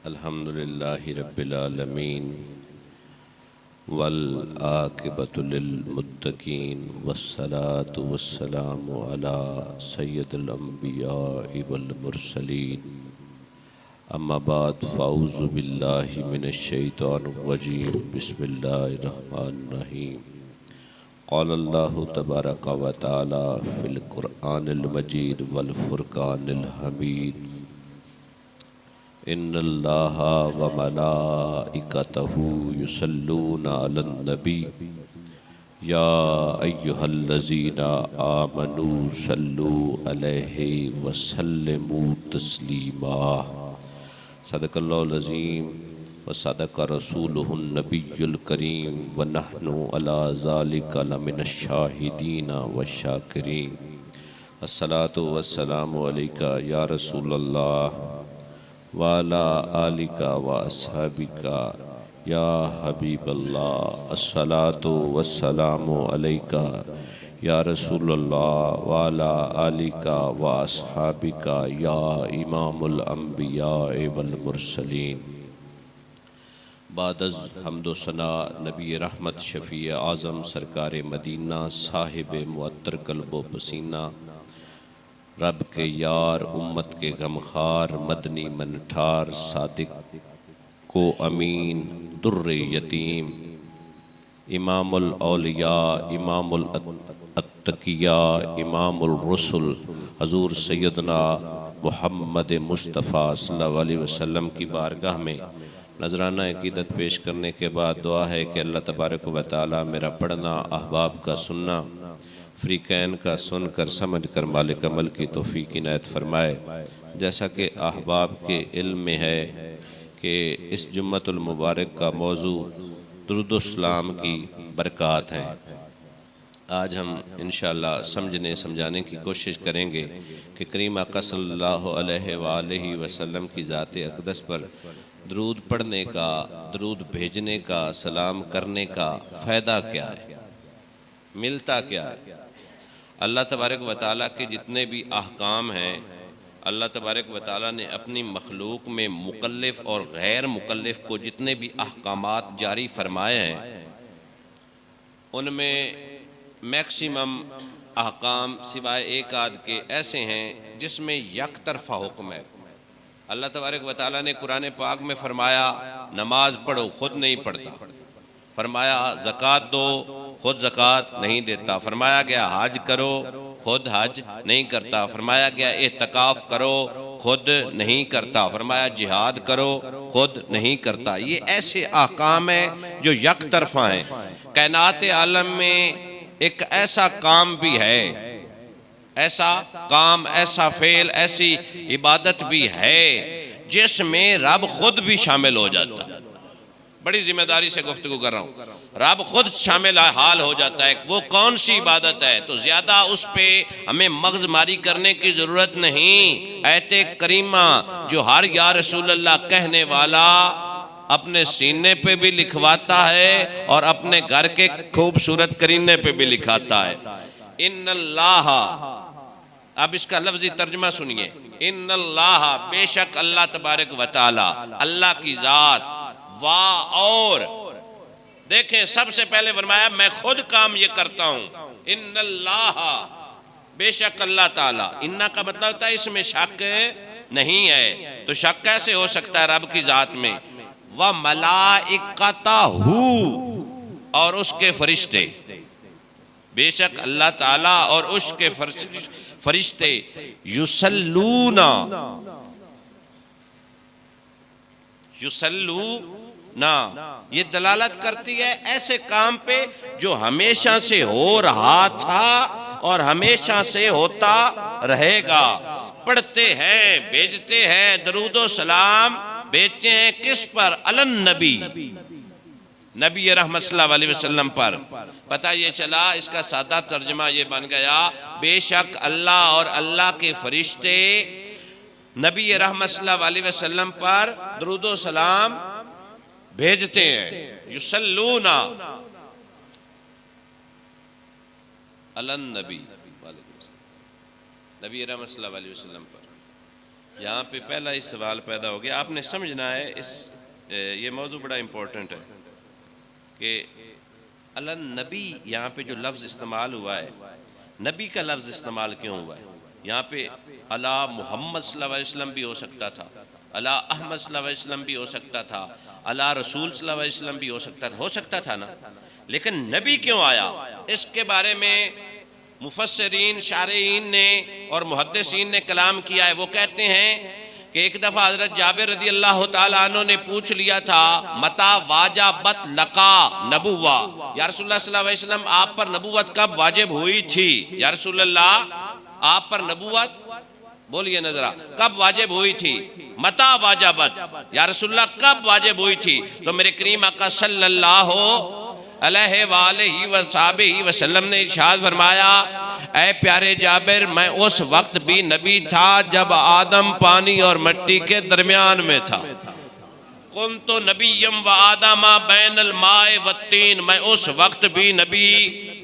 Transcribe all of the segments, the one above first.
अल्हम्दुलिल्लाहि रब्बिल आलमीन वल आक़िबतु लिल मुत्तक़ीन वस्सलातु वस्सलामु अला सय्यिदिल अंबियाइ वल मुरसलीन अम्मा बाद फ़अऊज़ु बिल्लाहि मिनश शैतानिर रजीम बिस्मिल्लाहिर रहमानिर रहीम क़ाल अल्लाहु तबारक व तआला फ़िल क़ुरआनिल मजीद वल फ़ुरक़ानिल हमीद इन्नल्लाहा व मलाइकतहु युसल्लूना अलन नबी या अय्युहल्लज़ीना आमनू सल्लू अलैहि व सल्लिमू तस्लीमा। सदक़ल्लाहुल अज़ीम व सदक़ रसूलुहुन नबियुल करीम व नहनु अला ज़ालिका लमिनश शाहिदीन व शाकिरीन। अस्सलातु वस्सलामु अलैका या रसूलल्लाह वाला आलिका व अस्हाबिका या हबीबल्लाह। अस्सलातु वस्सलामु अलैका या रसूलल्लाह वाला आलिका व अस्हाबिका या इमामुल अंबिया वल मुरसलीन। बादज़ हम्दो सना नबी रहमत शफ़ी आज़म सरकार मदीना साहिब मुअत्तर क़ल्बो पसीना रब के यार उम्मत के गमखार मदनी मनठार सादिक को अमीन दुर्र यतीम इमामुल औलिया इमामुल अत्तकिया इमामुल रसूल हज़ूर सैयदना मुहम्मद मुस्तफ़ा सल्लल्लाहु अलैहि वसल्लम की बारगाह में नजराना अक़ीदत पेश करने के बाद दुआ है कि अल्लाह तबारक व तआला मेरा पढ़ना अहबाब का सुनना फ़रीक़ैन का सुनकर समझ कर मालिक अमल की तौफ़ीक़ इनायत फ़रमाए। जैसा कि अहबाब के इल्म में है कि इस जुम्मतुल मुबारक का मौजू दुरूद-ओ-सलाम की बरक़ात हैं। आज हम इंशाअल्लाह समझने समझाने की कोशिश करेंगे कि करीम आक़ा सल्लल्लाहु अलैहि वसल्लम की ज़ात अक़दस पर दरूद पढ़ने का, दरूद भेजने का, सलाम करने का फ़ायदा क्या है, मिलता क्या है। अल्लाह तबारक व तआला के जितने भी अहकाम हैं, अल्लाह तबारक व तआला ने अपनी मखलूक में मुकल्लिफ़ और गैर मुकल्लिफ़ को जितने भी अहकामात जारी फरमाए हैं, उनमें मैक्सिमम अहकाम सिवाय एक आध के ऐसे हैं जिसमें यक तरफ़ा हुक्म है। अल्लाह तबारक व तआला ने कुरान पाक में फरमाया नमाज पढ़ो, खुद नहीं पढ़ता। फरमाया ज़कात दो, खुद ज़कात नहीं देता। फरमाया गया हज करो, खुद हज नहीं करता। फरमाया गया एतकाफ़ करो, खुद नहीं करता। फरमाया जिहाद करो, खुद नहीं करता। ये ऐसे अहकाम हैं जो यक तरफ़ा हैं। कायनात आलम में एक ऐसा काम भी है, ऐसा काम, ऐसा फेल, ऐसी इबादत भी है जिसमें रब खुद भी शामिल हो जाता है। बड़ी जिम्मेदारी से गुफ्तगू कर रहा हूँ। रब खुद शामिल हाल हो जाता है। वो कौन सी इबादत है? तो ज्यादा उस पे हमें मगजमारी करने की जरूरत नहीं। आयते करीमा जो हर या रसूल अल्लाह कहने वाला अपने सीने पे भी लिखवाता है और अपने घर के खूबसूरत करीने पे भी लिखाता है। इन्नल्लाह, अब इसका लफ्जी तर्जुमा सुनिए। इन्नल्लाह, बेशक अल्लाह तबारक व तआला, अल्लाह की जात, वाह, और देखें सबसे पहले फरमाया मैं खुद काम ये करता हूं। इन्नल्लाह, बेशक अल्लाह ताला। इन्ना का मतलब होता है इसमें शक नहीं है। तो शक कैसे हो सकता है रब की जात में? व मलाइकतहू, और उसके फरिश्ते, बेशक अल्लाह ताला और उसके फरिश्ते युसल्लूना, युसल्लूना, ये दलालत करती है ऐसे काम पे जो हमेशा से हो रहा था और हमेशा से होता रहेगा। पढ़ते हैं, भेजते हैं, दरूदो सलाम भेजते हैं किस पर? अलन नबी, नबी रहमत सल्लल्लाहु अलैहि वसल्लम पर। पता ये चला, इसका सादा तर्जमा ये बन गया, बेशक अल्लाह और अल्लाह के फरिश्ते नबी रहमत सल्लल्लाहु अलैहि वसल्लम पर दरूदो सलाम भेजते हैं। युसल्लूना अलन नबी, नबी रहमत सल्लल्लाहु अलैहि वसल्लम पर। यहाँ पे पहला ही सवाल पैदा हो गया। आपने समझना है ये मौजू बड़ा इम्पोर्टेंट है कि अला नबी, यहाँ पे जो लफ्ज़ इस्तेमाल हुआ है, नबी का लफ्ज़ इस्तेमाल क्यों हुआ है? यहाँ पे अला मोहम्मद सल्लल्लाहु अलैहि वसल्लम भी हो सकता था, अला अहमद सल्लल्लाहु अलैहि वसल्लम भी हो सकता था, अला रसूल सल्लल्लाहु अलैहि वसल्लम भी हो सकता था ना। लेकिन नबी क्यों आया, इसके बारे में मुफस्सिरीन, शारीन ने और मुहद्दिसीन ने कलाम किया है। वो कहते हैं कि एक दफ़ा हज़रत जाबिर रज़ी अल्लाह ताला अन्हु ने पूछ लिया था, मता वाजबत लका नबुव्वा, या रसूलुल्लाह सल्लल्लाहु अलैहि वसल्लम आप पर नबुव्वत कब वाजिब हुई थी? या रसूलुल्लाह आप पर नबुव्वत, बोलिए न जरा, कब वाजिब हुई थी? मता वाजबत, या रसूलुल्लाह कब वाजिब हुई थी? तो मेरे करीम आका सल्लल्लाहु अलैहि वसल्लम ने इरशाद फरमाया, ऐ प्यारे जाबिर, मैं उस वक्त भी नबी था जब आदम पानी और मिट्टी के दरमियान में था। कुन तो नबीयम व आदमा बैनल माए व तीन, मैं उस वक्त भी नबी,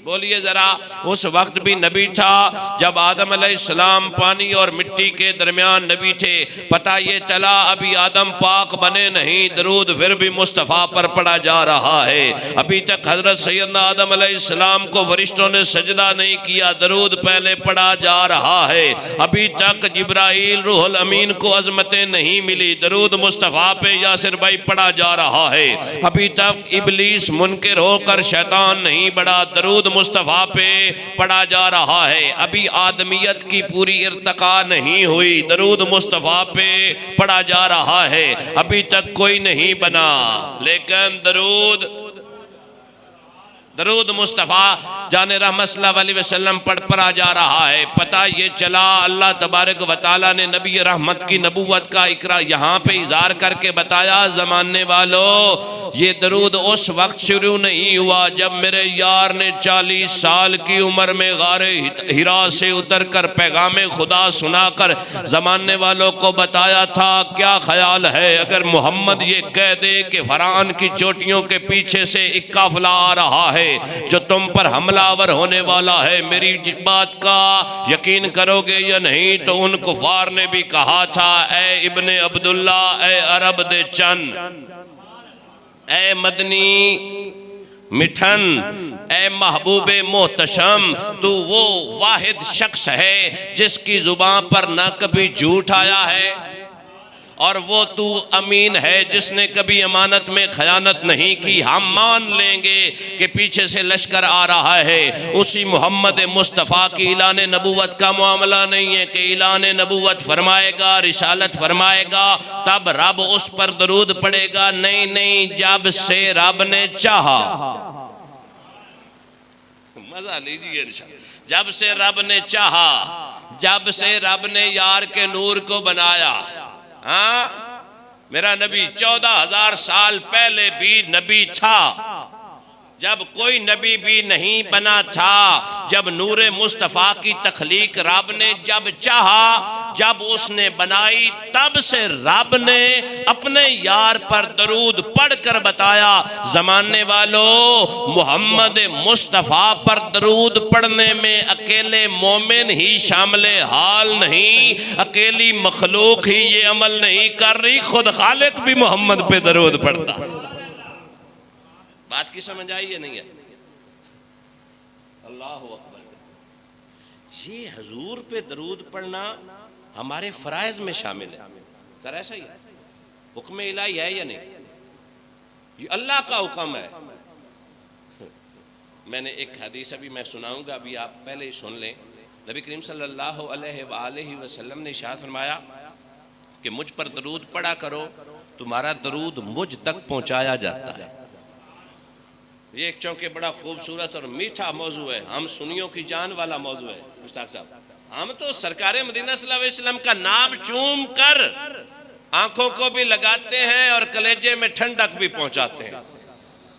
बोलिए जरा, उस वक्त भी नबी था जब आदम अलैहिस्सलाम पानी और मिट्टी के दरमियान नबी थे। पता ये चला अभी आदम पाक बने नहीं, दरूद फिर भी मुस्तफ़ा पर पड़ा जा रहा है। अभी तक हजरत सैयदना आदम अलैहिस्सलाम को फरिश्तों ने सजदा नहीं किया, दरूद पहले पड़ा जा रहा है। अभी तक जिब्राइल रूहुल अमीन को अजमतें नहीं मिली, दरूद मुस्तफ़ा पे यासिर भाई पड़ा जा रहा है। अभी तक इब्लीस मुनकिर होकर शैतान नहीं बढ़ा, दरूद मुस्तफ़ा पे पड़ा जा रहा है। अभी आदमियत की पूरी इर्तका नहीं हुई, दरूद मुस्तफ़ा पे पड़ा जा रहा है। अभी तक कोई नहीं बना, लेकिन दरूद मुस्तफ़ा जाने रहमत सल्लल्लाहु अलैहि वसल्लम पड़ा जा रहा है। पता ये चला अल्लाह तबारक व तआला ने नबी रहमत की नबूवत का इकरा यहाँ पे इज़हार करके बताया, ज़माने वालों ये दरूद उस वक्त शुरू नहीं हुआ जब मेरे यार ने 40 साल की उम्र में गारे हिरा से उतर कर पैगाम खुदा सुनाकर ज़माने वालों को बताया था। क्या ख्याल है अगर मोहम्मद ये कह दे कि फरान की चोटियों के पीछे से एक काफिला आ रहा है जो तुम पर हमलावर होने वाला है, मेरी बात का यकीन करोगे या नहीं? तो उन कुफार ने भी कहा था, ए इब्ने अब्दुल्ला, ए अरब दे चन, ए मदनी मिठन, ए महबूबे मोहतशम, तू वो वाहिद शख्स है जिसकी जुबान पर न कभी झूठ आया है और वो तू अमीन है जिसने कभी अमानत में खयानत नहीं की। हम मान लेंगे कि पीछे से लश्कर आ रहा है। उसी मोहम्मद मुस्तफ़ा की ऐलान नबूवत का मामला नहीं है कि ऐलान नबूवत फरमाएगा, रिसालत फरमाएगा, तब रब उस पर दरूद पड़ेगा। नहीं नहीं, जब से रब ने चाहा, मजा लीजिए, जब से रब ने चाहा, जब से रब ने यार के नूर को बनाया। हाँ, मेरा नबी 14,000 साल पहले भी नबी था, जब कोई नबी भी नहीं बना था, जब नूरे मुस्तफ़ा की तख्लीक रब ने जब चाहा, जब उसने बनाई, तब से रब ने अपने यार पर दरूद पढ़कर बताया, ज़माने वालों मोहम्मद मुस्तफ़ा पर दरूद पढ़ने में अकेले मोमिन ही शामिल हाल नहीं, अकेली मखलूक ही ये अमल नहीं कर रही, खुद खालिक भी मोहम्मद पे दरूद पढ़ता। बात की समझ आई है नहीं है? अल्लाह अकबर। ये हुजूर पे दरूद पढ़ना हमारे फराइज में शामिल है। सर ऐसा ही है, हुक्म इलाही है या नहीं? ये अल्लाह का हुक्म है। मैंने एक हदीस अभी मैं सुनाऊंगा, अभी आप पहले ही सुन लें। नबी करीम सल्लल्लाहु अलैहि वसल्लम ने इरशाद फरमाया कि मुझ पर दरूद पढ़ा करो, तुम्हारा दरूद मुझ तक पहुंचाया जाता है। ये एक चौके बड़ा खूबसूरत और मीठा मौजू है, हम सुनियों की जान वाला मौजू है। मुश्ताक साहब, हम तो सरकारे मदीना सल्लल्लाहु अलैहि वसल्लम का नाम चूम कर आंखों को भी लगाते हैं और कलेजे में ठंडक भी पहुंचाते हैं।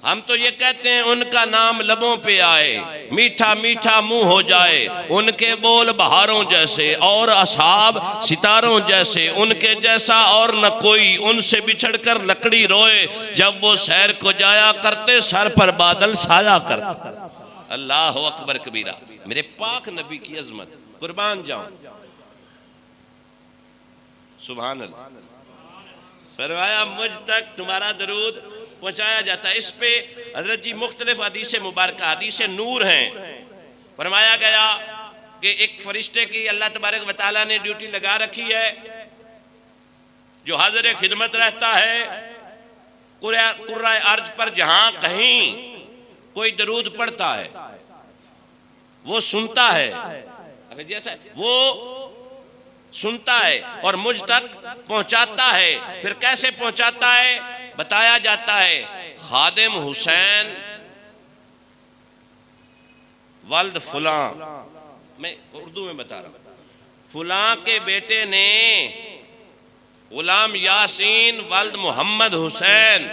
हम तो ये कहते हैं उनका नाम लबों पे आए, मीठा मीठा मुंह हो जाए, उनके बोल बहारों जैसे और असहाब सितारों जैसे, उनके जैसा और न कोई, उनसे बिछड़कर लकड़ी रोए, जब वो सैर को जाया करते सर पर बादल साया करते। अल्लाह अकबर कबीरा। मेरे पाक नबी की अजमत, कुर्बान जाऊं। सुभान अल्लाह। फरमाया मुझ तक तुम्हारा दरूद पहुंचाया जाता है। इस पे हजरत जी मुख्तलिफ हदीस मुबारक हदीस नूर हैं। फरमाया गया कि एक फरिश्ते की अल्लाह तबारक व तआला ने ड्यूटी लगा रखी है जो हाजिर खिदमत रहता है कुर्रा अर्ज पर। जहां कहीं कोई दरूद पढ़ता है वो सुनता है, अगर जैसा वो सुनता है और मुझ तक पहुंचाता है। फिर कैसे पहुंचाता है बताया जाता है। खादिम हुसैन वल्द फुला, मैं उर्दू में बता रहा हूं, फुला के बेटे ने गुलाम यासीन वल्द मोहम्मद हुसैन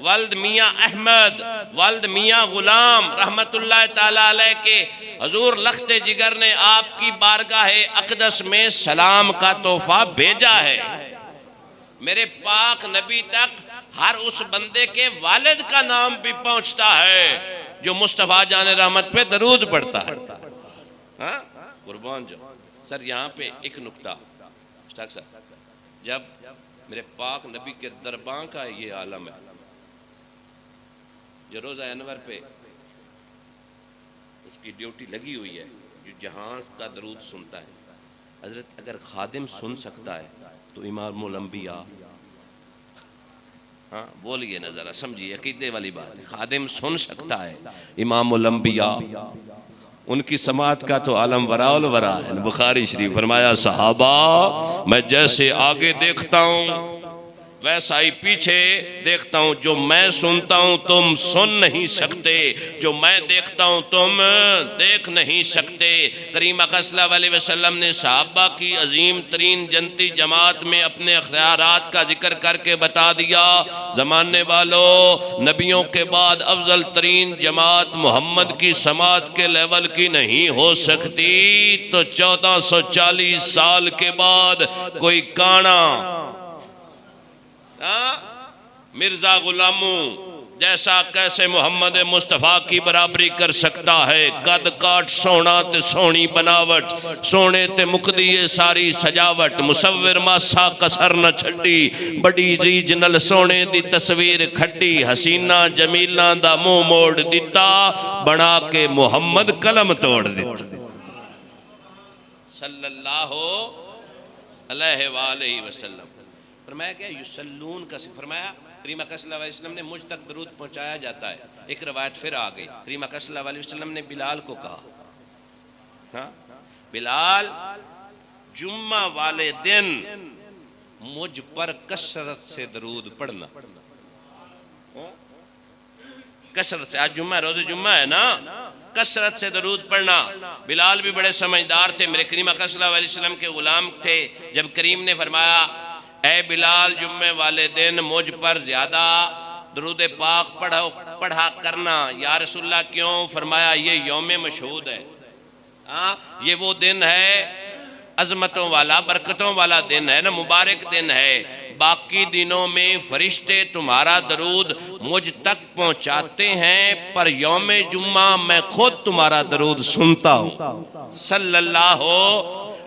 वल्द मियाँ अहमद वल्द मियाँ गुलाम रहमतुल्लाह ताला अलैह के हजूर लख्ते जिगर ने आपकी बारगाह अक़दस में सलाम का तोहफा भेजा है। मेरे पाक नबी तक हर उस बंदे के वालिद का नाम भी पहुंचता है जो मुस्तफ़ा जान रहमत पे दरूद पढ़ता है। हाँ कुर्बान जो सर यहाँ पे एक नुक्ता सर, जब मेरे पाक नबी के दरबार का ये आलम है जो रोज़ा अनवर पे उसकी ड्यूटी लगी हुई है, जो जहां का दरूद सुनता है। हजरत अगर खादिम सुन सकता है तो इमामुल अंबिया, हाँ बोलिए ना जरा समझिए, अकीदे वाली बात है। खादिम सुन सकता है, इमामुल अंबिया उनकी समात का तो आलम वराउल वरा है। बुखारी शरीफ फरमाया सहाबा मैं जैसे आगे देखता हूँ वैसा ही पीछे देखता हूँ। जो मैं सुनता हूँ तुम सुन नहीं सकते, जो मैं देखता हूँ तुम देख नहीं सकते। करीम सल्लल्लाहु अलैहि वसल्लम ने सहाबा की अजीम तरीन जनती जमात में अपने अख्तियारात का जिक्र करके बता दिया, ज़माने वालों नबियों के बाद अफजल तरीन जमात मोहम्मद की समात के लेवल की नहीं हो सकती। तो 1440 साल के बाद कोई काना मिर्जा गुलामू जैसा कैसे मोहम्मद मुस्तफ़ा की बराबरी कर सकता है। कद काट सोना ते सोनी बनावट, सोने ते मुकदी है सारी सजावट। मुसव्विर मासा कसर न छड़ी, बड़ी रीजनल सोने दी तस्वीर खड्डी। हसीना जमीला दा मुंह मोड़ दिता, बना के मोहम्मद कलम तोड़ दिता सल्लल्लाहु अलैहि वसल्लम। फरमाया क्या युसल्लून का फरमाया करीम सल्लल्लाहु अलैहि वसल्लम ने मुझ तक दरूद पहुंचाया जाता है। एक रवायत फिर आ गई, करीम सल्लल्लाहु अलैहि वसल्लम ने बिलाल को कहा, हाँ बिलाल जुम्मा वाले दिन मुझ पर कसरत से दरूद पढ़ना। कसरत से, आज जुम्मा रोज़े जुम्मा है ना, कसरत से दरूद पढ़ना। बिलाल भी बड़े समझदार थे, मेरे करीम सल्लल्लाहु अलैहि वसल्लम के गुलाम थे। जब करीम ने फरमाया ऐ बिलाल जुम्मे वाले दिन मुझ पर ज्यादा दरूद पाक पढ़ा करना। या रसूलल्लाह क्यों? फरमाया ये यौम मशहूद है, हाँ ये वो दिन है अजमतों वाला बरकतों वाला दिन है ना, मुबारक दिन है। बाकी दिनों में फरिश्ते तुम्हारा दरूद मुझ तक पहुंचाते हैं, पर यौम जुम्मा मैं खुद तुम्हारा दरूद सुनता हूँ सल्लल्लाहु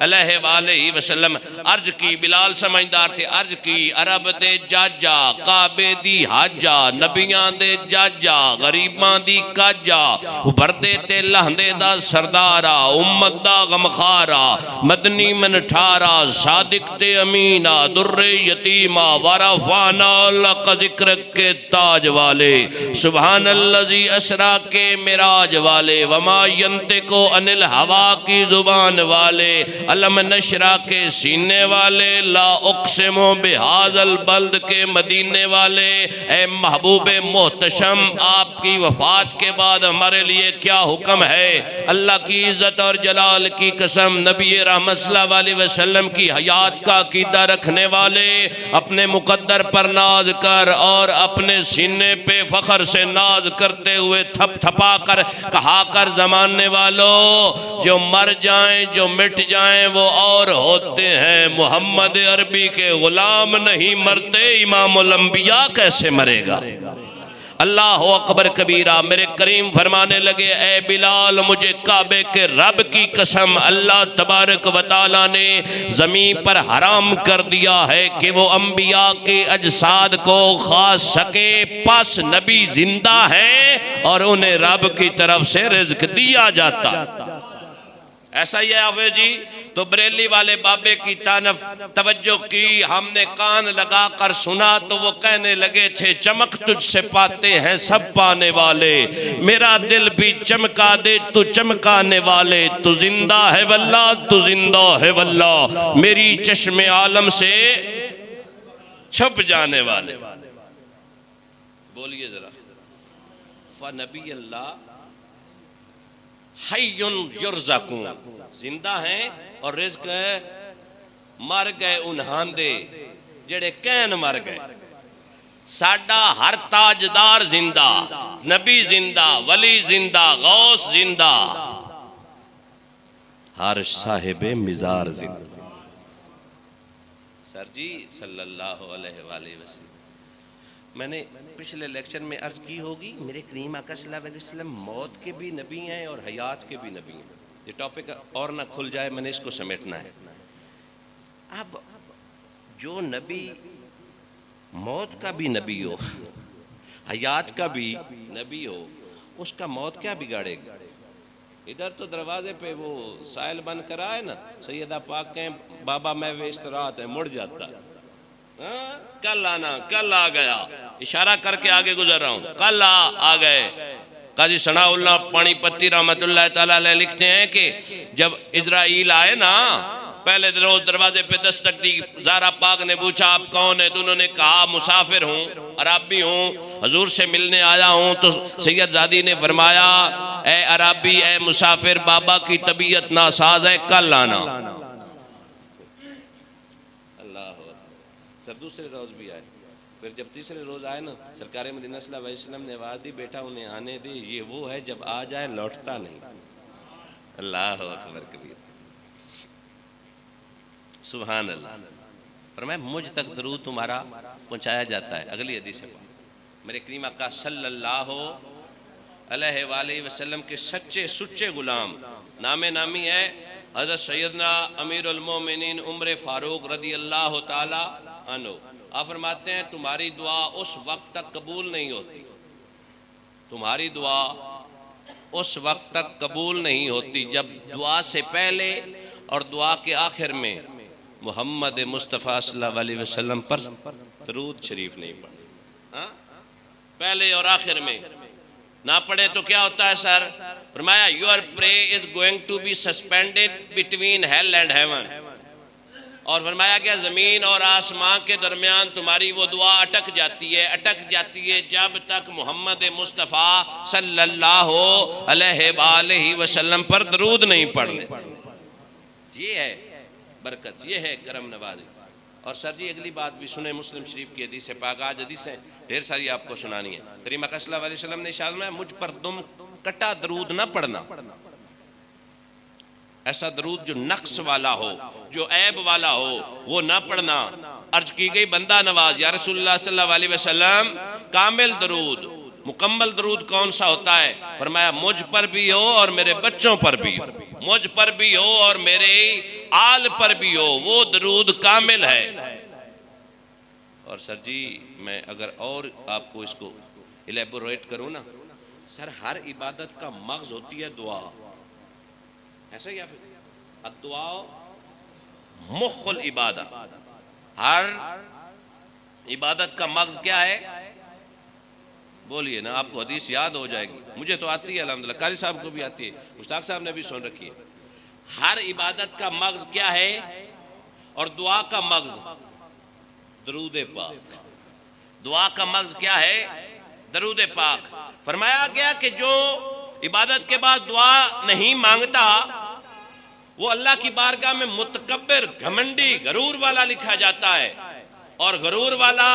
अलैहि वसल्लम। अर्ज की, बिलाल समझदार थे, अर्ज की अरब दे जाजा काबे दी हाजा, नबियां दे जाजा गरीबां दी काजा, उभरदे ते लहंदे दा सरदारा, उम्मत दा गमखारा, मदनी मन ठारा, सादिक ते अमीना, दुर्रे यतीमा, वरफाना लक जिक्र के ताज वाले, सुभान अल्लज़ी असरा के मिराज वाले, वमा यंतिको अनिल हवा की जुबान वाले, अलम नशरा के सीने वाले, ला उक़सिमु बिहाज़ल बल्द के मदीने वाले। ए महबूबे मोहतशम, आपकी वफात के बाद हमारे लिए क्या हुक्म है। अल्लाह की इज्जत और जलाल की कसम, नबी रहमत सल्लल्लाहु अलैहि वसल्लम की हयात का अकीदा रखने वाले, अपने मुकद्दर पर नाज कर और अपने सीने पे फख्र से नाज करते हुए थप थपा कर कहा कर, जमाने वालों जो मर जाएं जो मिट जाएं वो और होते हैं, मोहम्मद अरबी के गुलाम नहीं मरते, इमामुल अंबिया कैसे मरेगा। अल्लाह अकबर कबीरा। मेरे करीम फरमाने लगे, ए बिलाल, मुझे काबे के रब की कसम, अल्लाह तबारक व तआला ने ज़मीन पर हराम कर दिया है कि वो अंबिया के अजसाद को खा सके। पास नबी जिंदा है और उन्हें रब की तरफ से रिज़्क दिया जाता। ऐसा ही है हाफिज जी। तो बरेली वाले बाबे की तानफ तवज्जो की, हमने कान लगा कर सुना तो वो कहने लगे थे, चमक तुझसे पाते हैं सब पाने वाले, मेरा दिल भी चमका दे तू चमकाने वाले, तू जिंदा है वल्ला, तू जिंदा है वल्ला, मेरी चश्मे आलम से छुप जाने वाले। बोलिए जरा। फ़नबी अल्लाह हय्युन युरज़क़ू, जिंदा हैं और रिज़्क है। मर गए उन्हांदे जेड़े कैन मर गए। साडा हर ताजदार जिंदा, नबी जिंदा, वली जिंदा, गौस जिंदा, हर साहिबे मिजार जिंदा। सर जी सल्लल्लाहु अलैहि वसल्लम, मैंने पिछले लेक्चर में अर्ज की होगी, मेरे करीम आका सल्लल्लाहु अलैहि वसल्लम मौत के भी नबी हैं और हयात के भी नबी हैं। ये टॉपिक और ना खुल जाए, मैंने इसको समेटना है। अब जो नबी मौत का भी नबी हो, हयात का भी नबी हो, उसका मौत क्या बिगाड़ेगा? इधर तो दरवाजे पे वो साइल बंद करा है ना, सैयदा पाक कहें बाबा मैं वे इस्तराहत है, मुड़ जाता। कल आना, कल आ गया, इशारा करके आगे गुजर रहा हूँ, कल आ गए। काजी सनाउल्लाह पानीपत्ती रहमतुल्लाह तआला अलैह लिखते हैं कि जब इजराइल आए ना, पहले रोज दरवाजे पे दस्तक दी, ज़ारा पाक ने पूछा आप कौन है? तो उन्होंने कहा मुसाफिर हूँ, अराबी हूँ, हजूर से मिलने आया हूँ। तो सैयदजादी ने फरमाया, ए अराबी, ए मुसाफिर, बाबा की तबीयत नासाज है, कल आना। सर दूसरे रोज भी आए, फिर जब तीसरे रोज आए ना, सरकार मदीना सल्लल्लाहु अलैहि वसल्लम ने आवाज दी, बेटा उन्हें आने दे, ये वो है जब आ जाए लौटता नहीं। अल्लाह अकबर कबीर, सुभान अल्लाह। पर मैं मुझ तक दरूद तुम्हारा पहुंचाया जाता है। अगली हदीस है, मेरे करीम आका सल्लल्लाहु अलैहि वसल्लम के सच्चे सुच्चे गुलाम, नामे नामी है हज़रत सैयदना अमीरुल मोमिनीन उमर फारूक रदी अल्लाह ताला अन्हु। आप फरमाते हैं तुम्हारी दुआ उस वक्त तक कबूल नहीं होती, तुम्हारी दुआ उस वक्त तक कबूल नहीं होती जब दुआ से पहले और दुआ के आखिर में मोहम्मद मुस्तफ़ा सल्लल्लाहु अलैहि वसल्लम पर दरूद शरीफ नहीं पढ़े। हाँ, पहले और आखिर में ना पढ़े तो क्या होता है सर? फरमाया your prayer is going to be suspended between hell and heaven. और फरमाया गया जमीन और आसमां के दरमियान तुम्हारी वो दुआ अटक जाती है जब तक मोहम्मद मुस्तफ़ा सल्लल्लाहु अलैहि वसल्लम पर दरूद नहीं पढ़ने। ये है बरकत, ये है करम नवाजी। और सर जी अगली बात भी सुने, मुस्लिम शरीफ की हदीस है पाक, आज हदीसें ढेर सारी आपको सुनानी है। करीम अक़रम सल्लल्लाहु अलैहि वसल्लम ने इरशाद फरमाया, मुझ पर तुम कटा दरूद ना पढ़ना, ऐसा दरूद जो नक्स वाला हो, जो ऐब वाला हो, वो ना पढ़ना। अर्ज की गई बंदा नवाज, या रसूलुल्लाह सल्लल्लाहु अलैहि वसल्लम, कामिल दरूद, मुकम्मल दरूद कौन सा होता है? फरमाया मुझ पर भी हो और मेरे बच्चों पर भी हो, मुझ पर भी हो और मेरे आल पर भी हो, वो दरूद कामिल है। और सर जी मैं अगर और आपको इसको इलेबोरेट करूं ना, सर हर इबादत का मग़ज़ होती है दुआ, ऐसा ही दुआ मुख्खुल इबादत, हर इबादत का मग़ज़ क्या है? बोलिए ना, आपको हदीस याद हो जाएगी, मुझे तो आती है अल्हम्दुलिल्लाह, कारी साहब को भी आती है, मुश्ताक साहब ने भी सुन रखी है। हर इबादत का मग़ज़ क्या है? और दुआ का मग़ज़ दरूद पाक। दुआ का मग़ज़ क्या है? दरूद पाक। फरमाया गया कि जो इबादत के बाद दुआ नहीं मांगता वो अल्लाह की बारगाह में मुतकब्बिर, घमंडी, गरूर वाला लिखा जाता है। और गरूर वाला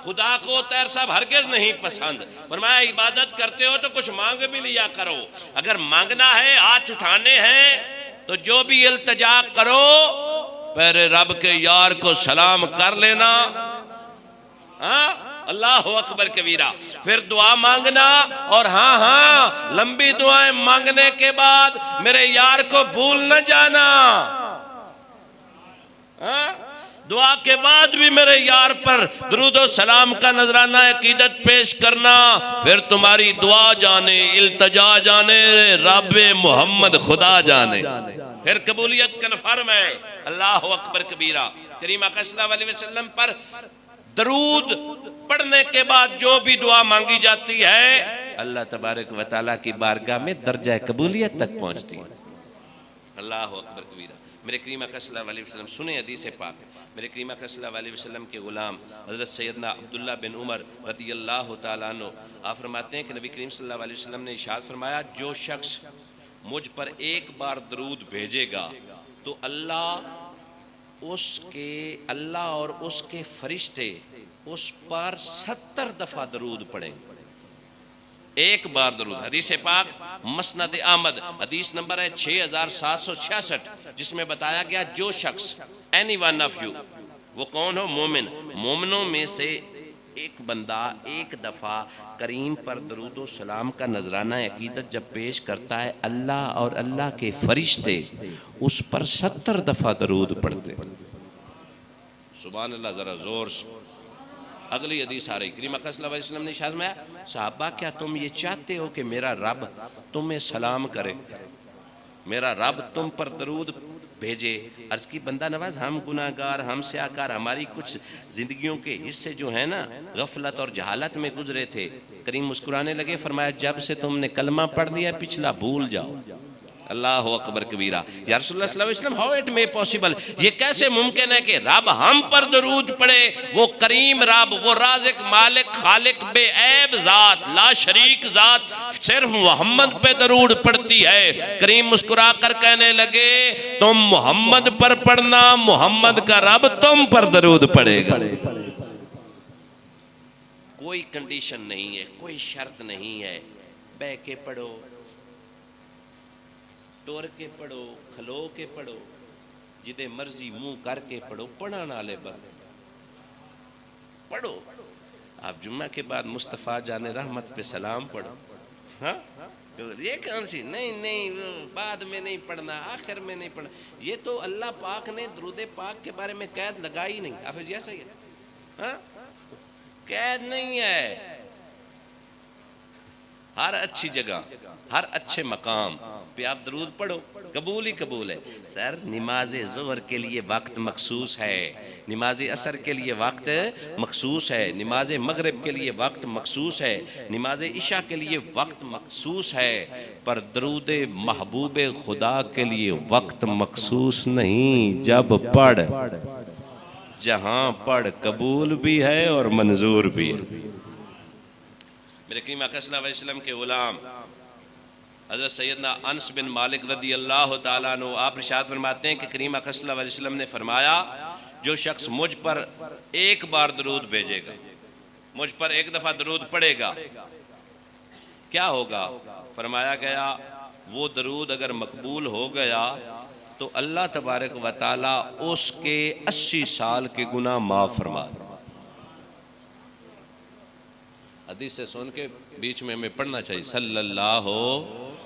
खुदा को तैर साहब हरगिज़ नहीं पसंद। फरमाया इबादत करते हो तो कुछ मांग भी लिया करो, अगर मांगना है, हाथ उठाने हैं, तो जो भी इल्तिजा करो पहले रब के यार को सलाम कर लेना। हाँ, अल्लाह अकबर कबीरा। फिर दुआ मांगना, और हाँ हाँ लंबी दुआएं मांगने के बाद मेरे यार को भूल न जाना। दुआ के बाद भी मेरे यार पर दुरूद और सलाम का नजराना अकीदत पेश करना। फिर तुम्हारी दुआ जाने, इल्तजा जाने, रब मोहम्मद खुदा जाने, फिर कबूलियत कन्फर्म है। अल्लाह अकबर कबीरा। करीम आका सल्लल्लाहु अलैहि वसल्लम पर दरूद पढ़ने के बाद जो भी दुआ मांगी जाती है अल्लाह तबारक व तआला की बारगाह में दर्जा कबूलियत तक पहुंचती है। अल्लाह अकबर कबीरा। मेरे करीम आका सल्लल्लाहु अलैहि वसल्लम सुने हदीस पाक। मेरे करीम आका सल्लल्लाहु अलैहि वसल्लम के गुलाम हज़रत सैयदना अब्दुल्ला बिन उमर रदियल्लाहु ताला अन्हु आप फरमाते हैं कि नबी करीम सल्लल्लाहु अलैहि वसल्लम ने इरशाद फरमाया, जो शख्स मुझ पर एक बार दरूद भेजेगा तो अल्लाह और उसके फरिश्ते उस पर 70 दफा दरूद पढ़ेंगे। एक बार दरूद। हदीस पाक मसनद अहमद हदीस नंबर है 6766, जिसमें बताया गया जो शख्स एनी वन ऑफ यू, वो कौन हो? मोमिन, मोमिनों में से एक बंदा एक दफा करीम पर दरूद और सलाम का नजराना अकीदत जब पेश करता है, अल्लाह और अल्लाह के फरिश्ते उस पर 70 दफा दरूद पढ़ते। सुभान अल्लाह। जरा जोर से अगली हदीस आ रही। करीम आका सल्लल्लाहु अलैहि वसल्लम ने इरशाद फरमाया, साहबा क्या तुम ये चाहते हो कि मेरा रब तुम्हें सलाम करे, मेरा रब तुम पर दरूद भेजे? अर्ज की बंदा नवाज, हम गुनाहगार, हम स्याकार, हमारी कुछ जिंदगियों के हिस्से जो है ना गफलत और जहालत में गुजरे थे। करीम मुस्कुराने लगे, फरमाया जब से तुमने कलमा पढ़ दिया पिछला भूल जाओ। अल्लाह अकबर कबीरा। या रसूलुल्लाह सल्लल्लाहु अलैहि वसल्लम, हाउ इट मे पॉसिबल, ये कैसे मुमकिन है कि रब हम पर दरूद पढ़े? वो करीम रब, वो राज़िक मालिक खालिक बेऐब जात, ला शरीक जात सिर्फ मोहम्मद पे दरूद पढ़ती है। करीम मुस्कुरा कर कहने लगे, तुम मोहम्मद पर पढ़ना, मोहम्मद का रब तुम पर दरूद पढ़ेगा। कोई कंडीशन नहीं है, कोई शर्त नहीं है। बह के पढ़ो, टोर के पढ़ो, खलो के पढ़ो, जिदे मर्जी मुंह करके पढ़ो, पढ़ा नाले बंद पढ़ो। आप जुम्मा के बाद मुस्तफ़ा जाने रहमत पे सलाम पढ़ो। हाँ, ये कौन सी? नहीं बाद में नहीं पढ़ना, आखिर में नहीं पढ़ना। ये तो अल्लाह पाक ने दरूद पाक के बारे में कैद लगाई नहीं। हाफिज ये सही है? हाँ, कैद नहीं है। हर अच्छी जगह, हर अच्छे मकाम पे आप दरूद पढ़ो, कबूल ही कबूल है। सर नमाज ज़ोहर के लिए वक्त मखसूस है, नमाज असर के लिए वक्त मखसूस है, नमाज मगरिब के लिए वक्त मखसूस है, नमाज इशा के लिए वक्त मखसूस है, पर दरूद महबूब खुदा के लिए वक्त मखसूस नहीं। जब पढ़, जहां पढ़, कबूल भी है और मंजूर भी है। मेरे करीम आका सल्लल्लाहु अलैहि वसल्लम के गुलाम हज़रत सैयदना अनस बिन मालिक रदी अल्लाह ताला अन्हु आप इरशाद फरमाते हैं कि करीम आका सल्लल्लाहु अलैहि वसल्लम ने फरमाया, जो शख्स मुझ पर एक बार दरूद भेजेगा, मुझ पर एक दफ़ा दरूद पढ़ेगा, क्या होगा? फरमाया गया वो दरूद अगर मकबूल हो गया तो अल्लाह तबारक व तआला उसके 80 साल के गुनाह माफ़ फरमा। हदीस से सुन के बीच में हमें पढ़ना चाहिए सल्लल्लाहु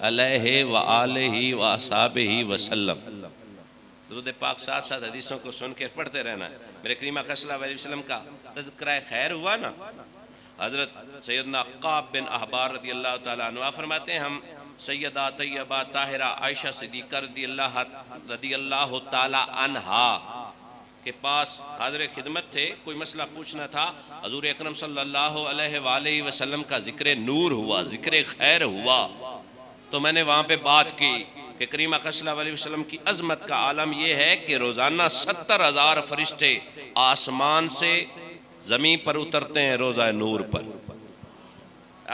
अलैहि व आलिहि व अस्हाबिहि वसल्लम। दुरूद पाक साथ साथ हदीसों को सुन के पढ़ते रहना है। मेरे करीम आका सल्लल्लाहु अलैहि वसल्लम का तज़किरा खैर हुआ ना। हज़रत सैयदना काब बिन अहबार रदी अल्लाह ताला अन्हा फरमाते हैं, हम सैयदा तैयबा ताहिरा आयशा सिद्दीक़ा रदी अल्लाह ताला अन्हा के पास हाज़िर खिदमत थे। कोई मसला पूछना था, हज़ूर अकरम सल्लल्लाहु अलैहि वसल्लम का ज़िक्र नूर हुआ, ज़िक्र खैर हुआ। तो मैंने वहाँ पे बात की कि करीम आका सल्लल्लाहु अलैहि वसल्लम की अज़मत का आलम यह है कि रोज़ाना 70,000 फरिश्ते आसमान से ज़मीन पर उतरते हैं रोज़ा नूर पर।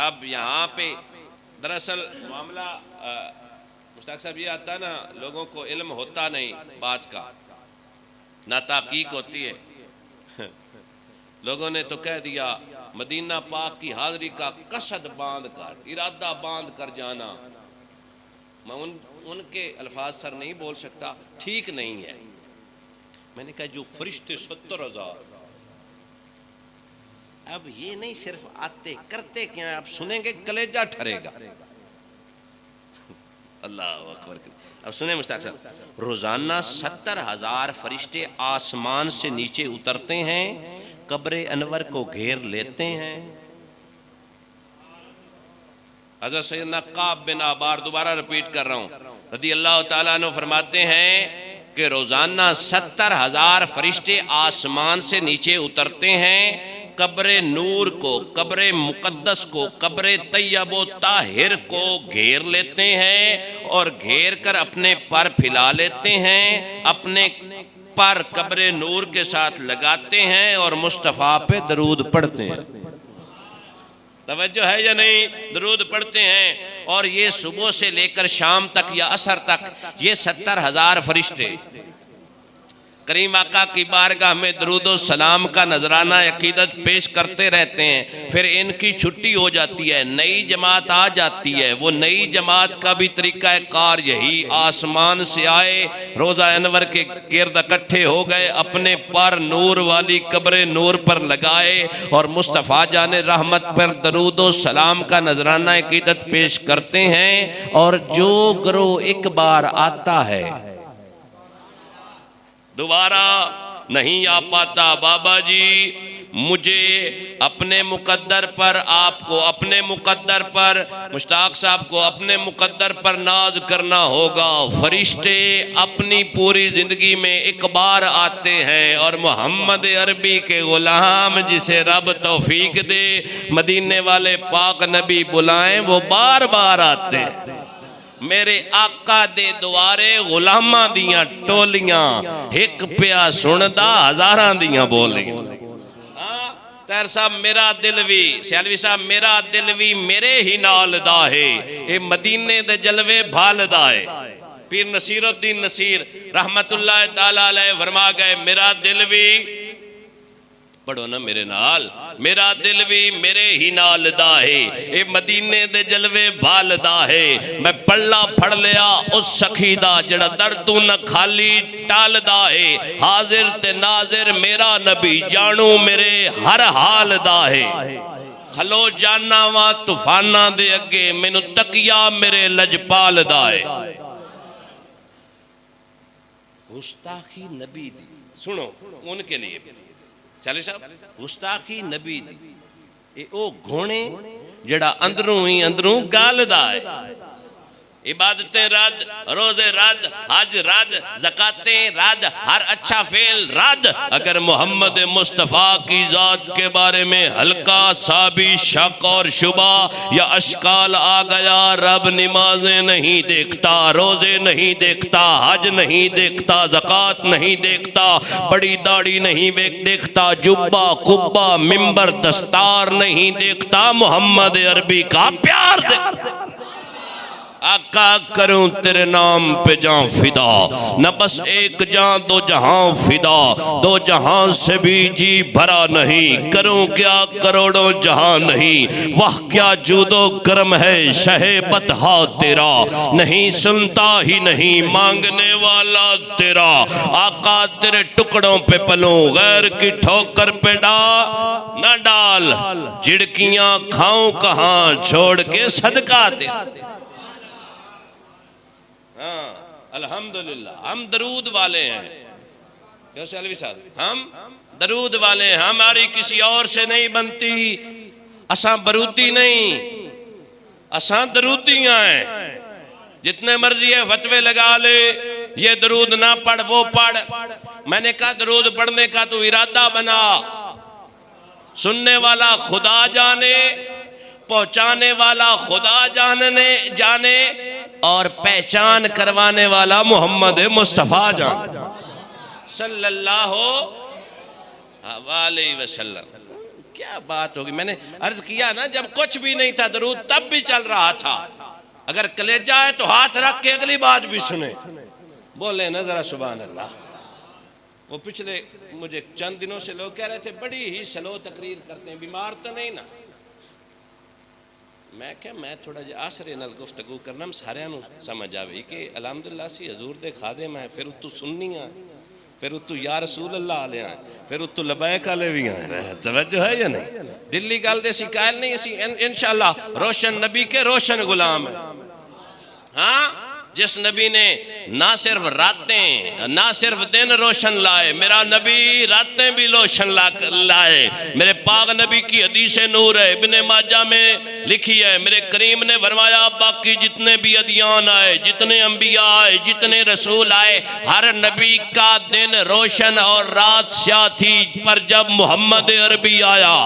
अब यहाँ पे दरअसल मामला मुश्ताक साहब ये आता ना, लोगों को इल्म होता नहीं बात का, ना ताकीक होती है। लोगों ने तो कह दिया मदीना पाक की हाज़री का कसद बांध कर, इरादा बांध कर जाना। मैं उनके अल्फाज सर नहीं बोल सकता, ठीक नहीं है। मैंने कहा जो फरिश्ते 70,000 अब ये नहीं सिर्फ आते करते क्या, आप सुनेंगे कलेजा ठरेगा। अल्लाह अकबर। अब सुने मुश्ताक साहब, रोजाना 70,000 फरिश्ते आसमान से नीचे उतरते हैं, कब्र अनवर को घेर लेते हैं। हज़रत सैयदना काब बिन आबार, दोबारा रिपीट कर रहा हूँ, रज़ी अल्लाह ताला अन्हु फरमाते हैं कि रोजाना 70,000 फरिश्ते आसमान से नीचे उतरते हैं, कब्र नूर को, कब्र मुकद्दस को, कब्र तैयब व ताहिर को घेर लेते हैं और घेर कर अपने पर फैला लेते हैं, अपने पर कब्र नूर के साथ लगाते हैं और मुस्तफ़ा पे दरूद पढ़ते हैं। तवज्जो है या नहीं? दरूद पढ़ते हैं। और ये सुबह से लेकर शाम तक या असर तक ये 70,000 फरिश्ते करीम आका की बारगाह में दरूद और सलाम का नजराना अकीदत पेश करते रहते हैं। फिर इनकी छुट्टी हो जाती है, नई जमात आ जाती है। वो नई जमात का भी तरीका कार यही, आसमान से आए, रोज़ा अनवर के गिर्द इकट्ठे हो गए, अपने पर नूर वाली कब्र नूर पर लगाए और मुस्तफ़ा जाने रहमत पर दरूद और सलाम का नजराना अकीदत पेश करते हैं। और जो ग्रोह एक बार आता है दोबारा नहीं आ पाता। बाबा जी मुझे अपने मुकद्दर पर, आपको अपने मुकद्दर पर, मुश्ताक साहब को अपने मुकद्दर पर नाज करना होगा। फरिश्ते अपनी पूरी जिंदगी में एक बार आते हैं और मोहम्मद अरबी के गुलाम जिसे रब तौफीक दे, मदीने वाले पाक नबी बुलाएं, वो बार बार आते हैं। मेरे आका दे दुआरे गुलामा दियां टोलियां, एक पिया सुनदा हजारां दियां बोलियां। तैर साहब मेरा दिल भी, सैलवी साहब मेरा दिल भी मेरे ही नाल दा है, ये मदीने दे जलवे भाल दा है। पीर नसीरुद्दीन नसीर रहमतुल्लाह ताला अलैह फरमा गए, मेरा दिल भी, पढ़ो ना मेरे नाल, मेरा दिल भी मेरे ही नाल दा है, ये मदीने दे जलवे भाल दा है। मैं पल्ला फड़ लिया उस सखी दा जड़ा दर तू न खाली टाल दा है। हाजिर ते नाजिर मेरा नबी जानू मेरे हर हाल दा है। खलो जाना वा तूफाना दे अगे, मैनू तकिया मेरे लजपाल दा है। गुस्ताखी नबी दी सुनो उनके लिए चले साहब, गुस्ताखी नबी दी ए ओ घोने जड़ा अंदरों ही अंदरों गालदा है। इबादतें रद्द, रोजे रद्द, हज रद्द, ज़कातें रद्द, हर अच्छा फेल रद्द। अगर मोहम्मद मुस्तफ़ा की ज़ात के बारे में हल्का सा भी शक और शुबा या अशकाल आ गया, रब नमाजें नहीं देखता, रोजे नहीं देखता, हज नहीं देखता, ज़कात नहीं देखता, बड़ी दाढ़ी नहीं देखता, जुब्बा कुब्बा मिंबर दस्तार नहीं देखता, मोहम्मद अरबी का प्यार देखता। आका करूं तेरे नाम पे जान फिदा, न बस एक जान दो जहां फिदा, दो जहां से भी जी भरा नहीं, करूं क्या करोड़ों जहां नहीं। वाह क्या जूदो करम है शहे बतहा तेरा, नहीं सुनता ही नहीं मांगने वाला तेरा। आका तेरे टुकड़ों पे पलूं, गैर की ठोकर पे न डाल, झिड़कियां खाऊं कहां छोड़ के सदका तेरा। हाँ अल्हम्दुलिल्लाह हम दरूद वाले हैं। क्यों सैलवी साहब, हम दरूद वाले हैं, हमारी किसी और से नहीं बनती। असा बरूदी नहीं, असा दरूदियां हैं। जितने मर्जी है फतवे लगा ले, ये दरूद ना पढ़ वो पढ़। मैंने कहा दरूद पढ़ने का तो इरादा बना, सुनने वाला खुदा जाने, पहुंचाने वाला खुदा जाने और पहचान करवाने वाला मोहम्मद मुस्तफ़ा जान सल्लल्लाहु अलैहि वसल्लम। क्या बात होगी। मैंने अर्ज किया ना, जब कुछ भी नहीं था दरूद तब भी चल रहा था। अगर कलेजा है तो हाथ रख के अगली बात भी सुने, बोले ना जरा सुभान अल्लाह। वो पिछले मुझे चंद दिनों से लोग कह रहे थे बड़ी ही स्लो तकरीर करते हैं, बीमार तो नहीं ना। मैं क्या, मैं थोड़ा जिहा आसरे नाल गुफ्तगू करना सारिਆਂ ਨੂੰ समझ आवे कि अलहमदुलिल्लाह सी हजूर दे खादे मैं फिर तू सुननी आ फिर उतू या रसूल अल्लाह आले आए, फिर उतू लबैक आले भी आए। तवज्जो है या नहीं? दिल्ली गल दे असीं कायल नहीं, असीं इंशाअल्लाह रोशन नबी के रोशन गुलाम है। हाँ, जिस नबी ने ना सिर्फ रातें ना सिर्फ दिन रोशन लाए, मेरा नबी रातें भी रोशन लाए। मेरे पाक नबी की हदीस नूर है, इब्ने माजा में लिखी है, मेरे करीम ने फरमाया बाकी जितने भी अदियान आए, जितने अंबिया आए, जितने रसूल आए, हर नबी का दिन रोशन और रात स्याह थी। पर जब मोहम्मद अरबी आया,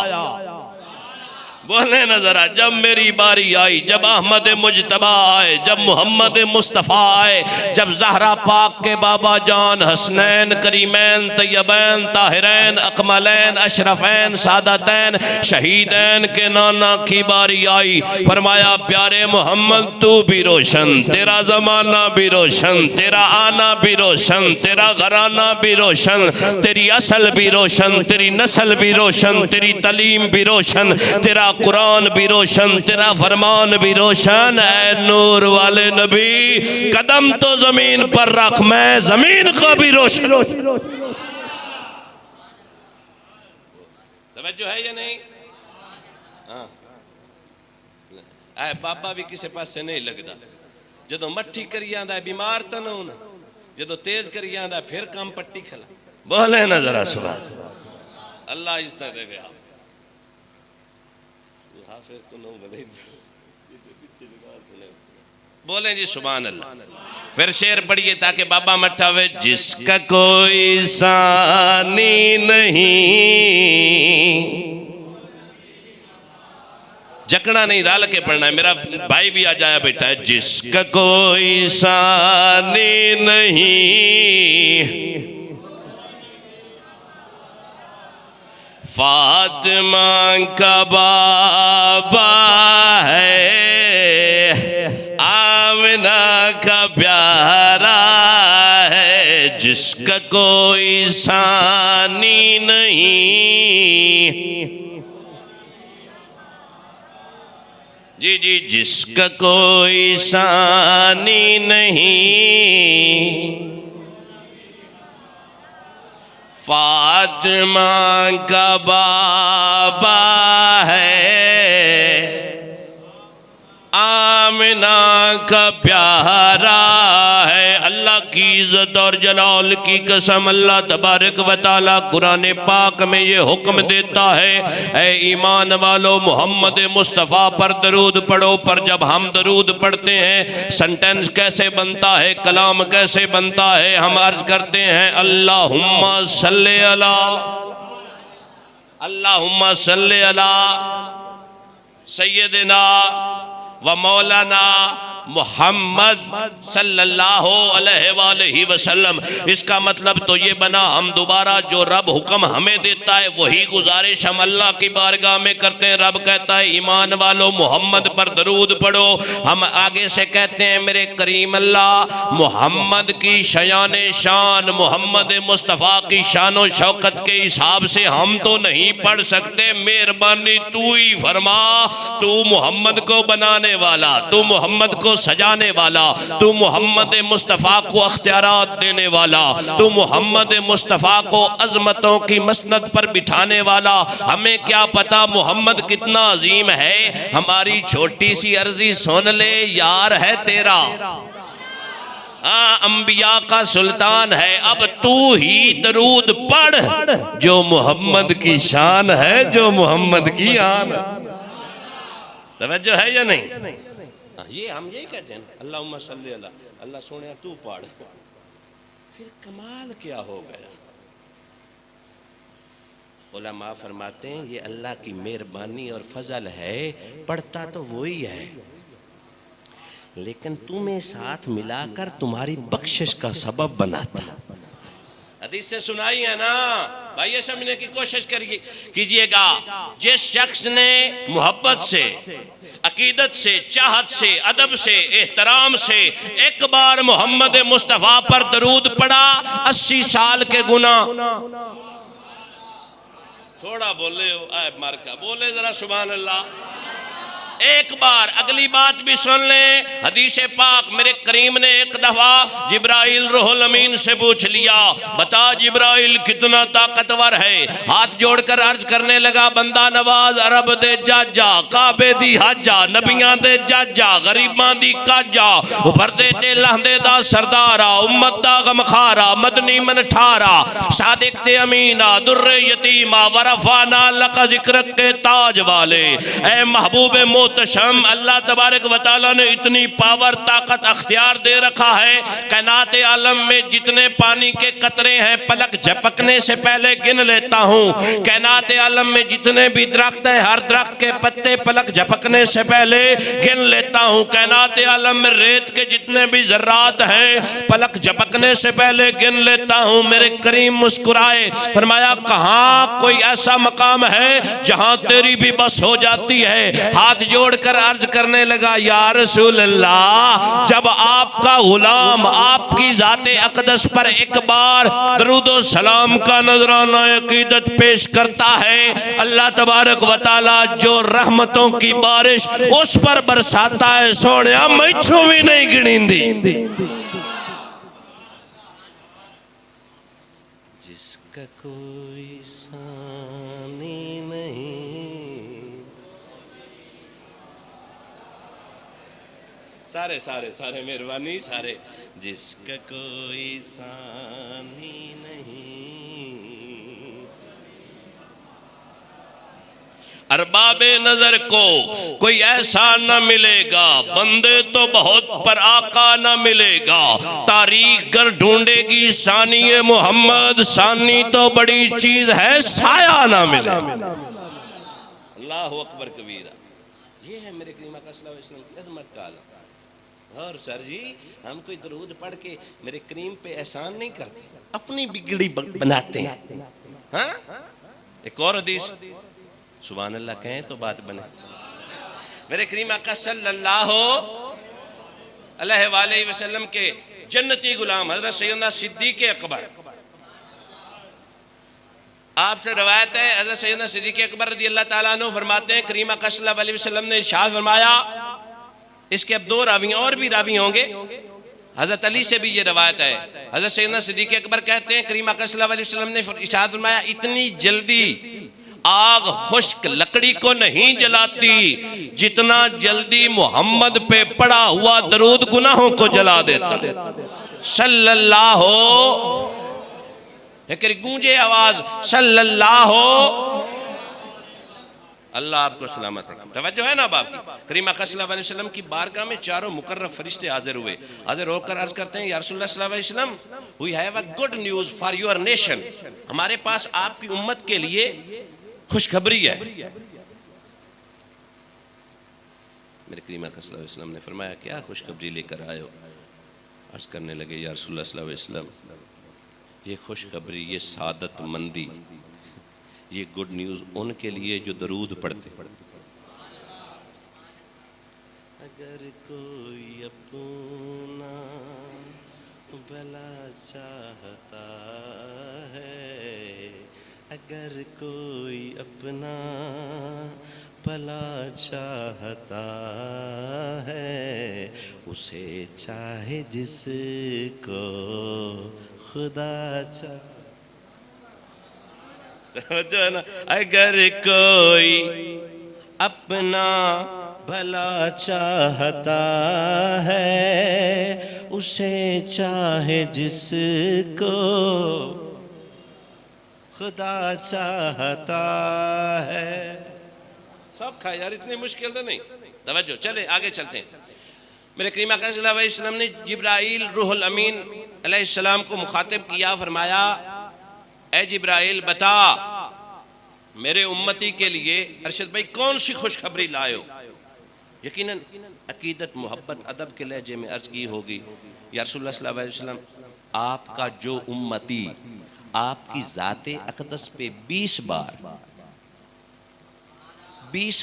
बोले ना जरा, जब मेरी बारी आई, जब अहमद मुजतबा आए, जब मोहम्मद मुस्तफ़ा आए, जब जहरा पाक के बाबा जान हसनैन करीमैन तैयबैन ताहिरैन अकमलैन अशरफैन सादतैन शहीदैन के नाना की बारी आई, फरमाया प्यारे मोहम्मद तू भी रोशन, तेरा जमाना भी रोशन, तेरा आना भी रोशन, तेरा घराना भी रोशन, तेरी असल भी रोशन, तेरी नस्ल भी रोशन, तेरी तलीम भी रोशन, तेरा कुरान भी रोशन, तेरा फरमान भी रोशन। ऐ नूर वाले नबी, कदम तो जमीन पर रख, मैं जमीन को भी रोशन। तवज्जो है या नहीं? हाँ, ऐ बाबा भी किसी पास से नहीं लगता। जदों मट्ठी करी आंदा बीमार तो ना होना, जदों तेज करी आंदा फिर कम पट्टी खला। बोले ना जरा सुभान अल्लाह, इज्जत दे गया। बोले जी सुभान अल्लाह। फिर शेर पढ़िए ताकि बाबा मट्ठा वे, जिसका कोई सानी नहीं, जकड़ा नहीं, राल के पढ़ना है। मेरा भाई भी आ जाया बेटा है। जिसका कोई सानी नहीं, फातिमा का बाबा है, आमिना का प्यारा है, जिसका कोई सानी नहीं। जी जी, जिसका कोई सानी नहीं, फातिमा का बाबा है, आमिना का प्यारा है। अल्लाह की इज्जत और जलाल की कसम, अल्लाह तबारक व तआला कुरान पाक में ये हुक्म देता है, ऐ ईमान वालों मोहम्मद मुस्तफ़ा पर दरूद पढ़ो। पर जब हम दरूद पढ़ते हैं, सेंटेंस कैसे बनता है, कलाम कैसे बनता है? हम अर्ज करते हैं अल्लाहुम्मा सल्ले अला, अल्लाहुम्मा सल्ले अला सय्यदिना व मौलाना मोहम्मद सल्लल्लाहु अलैहि वसल्लम। इसका मतलब तो ये बना, हम दोबारा जो रब हुक्म हमें देता है वही गुजारिश हम अल्लाह की बारगाह में करते हैं। रब कहता है ईमान वालों मोहम्मद पर दरूद पढ़ो, हम आगे से कहते हैं मेरे करीम अल्लाह मोहम्मद की शयान शान, मोहम्मद मुस्तफ़ा की शान शौकत के हिसाब से हम तो नहीं पढ़ सकते, मेहरबानी तू ही फरमा। तू मोहम्मद को बनाने वाला, तू मोहम्मद को सजाने वाला, तू मोहम्मद मुस्तफ़ा को अख्तियारात देने वाला, तू मोहम्मद मुस्तफ़ा को अजमतों की मसनद पर बिठाने वाला। हमें क्या पता मोहम्मद कितना अजीम है, हमारी छोटी सी अर्जी सुन ले, यार है तेरा, अंबिया का सुल्तान है। अब तू ही दरूद पढ़ जो मोहम्मद की शान है, जो मोहम्मद की आन। तवज्जो है या नहीं? ये हम यही कहते हैं अल्लाहुम्मा सल्ली अला, अल्लाह सोनिया तू पढ़। फिर कमाल क्या हो गया? उलमा फरमाते हैं ये अल्लाह की मेहरबानी और फजल है, पढ़ता तो वही है, लेकिन तुम्हें साथ मिलाकर तुम्हारी बख्शिश का सबब बनाता। हदीस से सुनाई है ना भाई, ये समझने की कोशिश करिए कीजिएगा। जिस शख्स ने मोहब्बत से, अकीदत से, चाहत से, अदब से, एहतराम से एक बार मोहम्मद मुस्तफ़ा पर दरूद पढ़ा, 80 साल के गुना। थोड़ा बोले हो आए मार का, बोले जरा सुभान अल्लाह। एक बार अगली बात भी सुन ले। हदीस पाक मेरे करीम ने एक दफा जिब्राइल रूहुल अमीन से पूछ लिया, बता जिब्राइल कितना ताकतवर है। हाथ जोड़कर अर्ज करने लगा, बंदा नवाज अरब दे जाजा, काबे दी हाजा, नबियां दे जाजा, गरीबां दी काजा, उभरदे ते लहंदे दा सरदारा, उम्मत दा गमखारा, मदनी मन ठारा, सादिक ते अमीना, दुर्रे यतीमा, वरफाना लका जिक्र के ताज वाले। ऐ महबूब मोहतशम, अल्लाह तबारक व तआला ने इतनी पावर ताकत अख्तियार दे रखा है, कायनात आलम में जितने पानी के कतरे हैं पलक झपकने से पहले गिन लेता हूँ। कायनात आलम में जितने भी दरख्त है हर दरख्त के पत्ते पलक झपकने से पहले गिन लेता हूँ। कायनात आलम में रेत के जितने भी जर्रात हैं पलक झपकने से पहले गिन लेता हूँ। मेरे करीम मुस्कुराए, फरमाया कहाँ कोई ऐसा मकाम है जहाँ तेरी भी बस हो जाती है। हाथ जोड़कर अर्ज करने लगा, या रसूल अल्लाह, जब आपका गुलाम आपकी जाते अक़दस पर एक बार दरूदो सलाम का नजराना अकीदत पेश करता है, अल्लाह तबारक व तआला जो रहमतों की बारिश उस पर बरसाता है, सोने मैथों भी नहीं गिनींदी। जिसका कोई सानी नहीं, सारे सारे सारे मेहरबानी सारे, जिसका कोई सानी नहीं, अरबाबे नजर को कोई ऐसा न मिलेगा, बंदे तो बहुत पर आका न मिलेगा। तारीख कर ढूंढेगी सानिए मोहम्मद, सानी तो बड़ी चीज है, साया ना मिले। अल्लाह अकबर कबीरा। ये है मेरे करीम आका सल्लल्लाहु अलैहि वसल्लम की अजमत का आलम। और सर जी हम कोई दरूद पढ़ के मेरे करीम पे एहसान नहीं करते, अपनी बिगड़ी बनाते हैं। हाँ? एक और हदीस, सुभान अल्लाह कहें तो बात बने। मेरे करीम आका सल्लल्लाहु अलैहि वसल्लम के जन्नती गुलाम हजरत सैयदना सिद्दीक़ अकबर, आपसे रवायत है, हजरत सैयदना सिद्दीक़ अकबर रज़ी अल्लाह ताला अन्हु फरमाते हैं, करीम आका सल्लल्लाहु अलैहि वसल्लम ने इरशाद फरमाया, इसके अब दो रावी और भी रावी होंगे, हजरत अली से भी ये रवायत है। हजरत सैयदना सिद्दीक़ अकबर कहते हैं, करीम आका सल्लल्लाहु अलैहि वसल्लम ने इरशाद फरमाया, इतनी जल्दी आग खुश्क लकड़ी को नहीं जलाती जितना जल्दी मोहम्मद पे पड़ा हुआ दरूद गुनाहों को जला देता। सल्लल्लाहु, गूंजे आवाज सल्लल्लाहु, अल्लाह आपको सलामत रखे। तवज्जो है ना बाप की। करीम आका सल्लल्लाहु अलैहि वसल्लम की बारगाह में चारों मुकर्रब फरिश्ते हाजिर हुए। हाजिर होकर अर्ज करते हैं, या रसूलुल्लाह सल्लल्लाहु अलैहि वसल्लम, we have a good news for your nation, हमारे पास आपकी उम्मत के लिए खुशखबरी है। मेरे करीम आका सल्लल्लाहु अलैहि वसल्लम ने फरमाया, क्या खुशखबरी लेकर आए हो? अर्ज करने लगे, या रसूलुल्लाह सल्लल्लाहु अलैहि वसल्लम, ये खुशखबरी, ये सादत मंदी, ये गुड न्यूज़ उनके लिए जो दरूद पढ़ते। अगर कोई अपना भला चाहता है, अगर कोई अपना भला चाहता है, उसे चाहे जिसको खुदा चाहे। जो ना, अगर कोई अपना भला चाहता है, उसे चाहे जिसको खुदा चाहता है। सौखा यार, इतनी मुश्किल तो नहीं। तवज्जो, चले आगे चलते हैं। मेरे करीम आका सल्लल्लाहु अलैहि वसल्लम ने जिब्राइल रूहुल अमीन अलैहिस्सलाम को मुखातिब किया, फरमाया, ऐ जिब्राइल बता मेरे उम्मती के लिए अरशद भाई कौन सी खुशखबरी लाए हो। यकीनन अकीदत मोहब्बत अदब के लहजे में अर्ज की होगी, या रसूलुल्लाह सल्लल्लाहु अलैहि वसल्लम, आपका जो उम्मती आपकी जाते अक़दस पे 20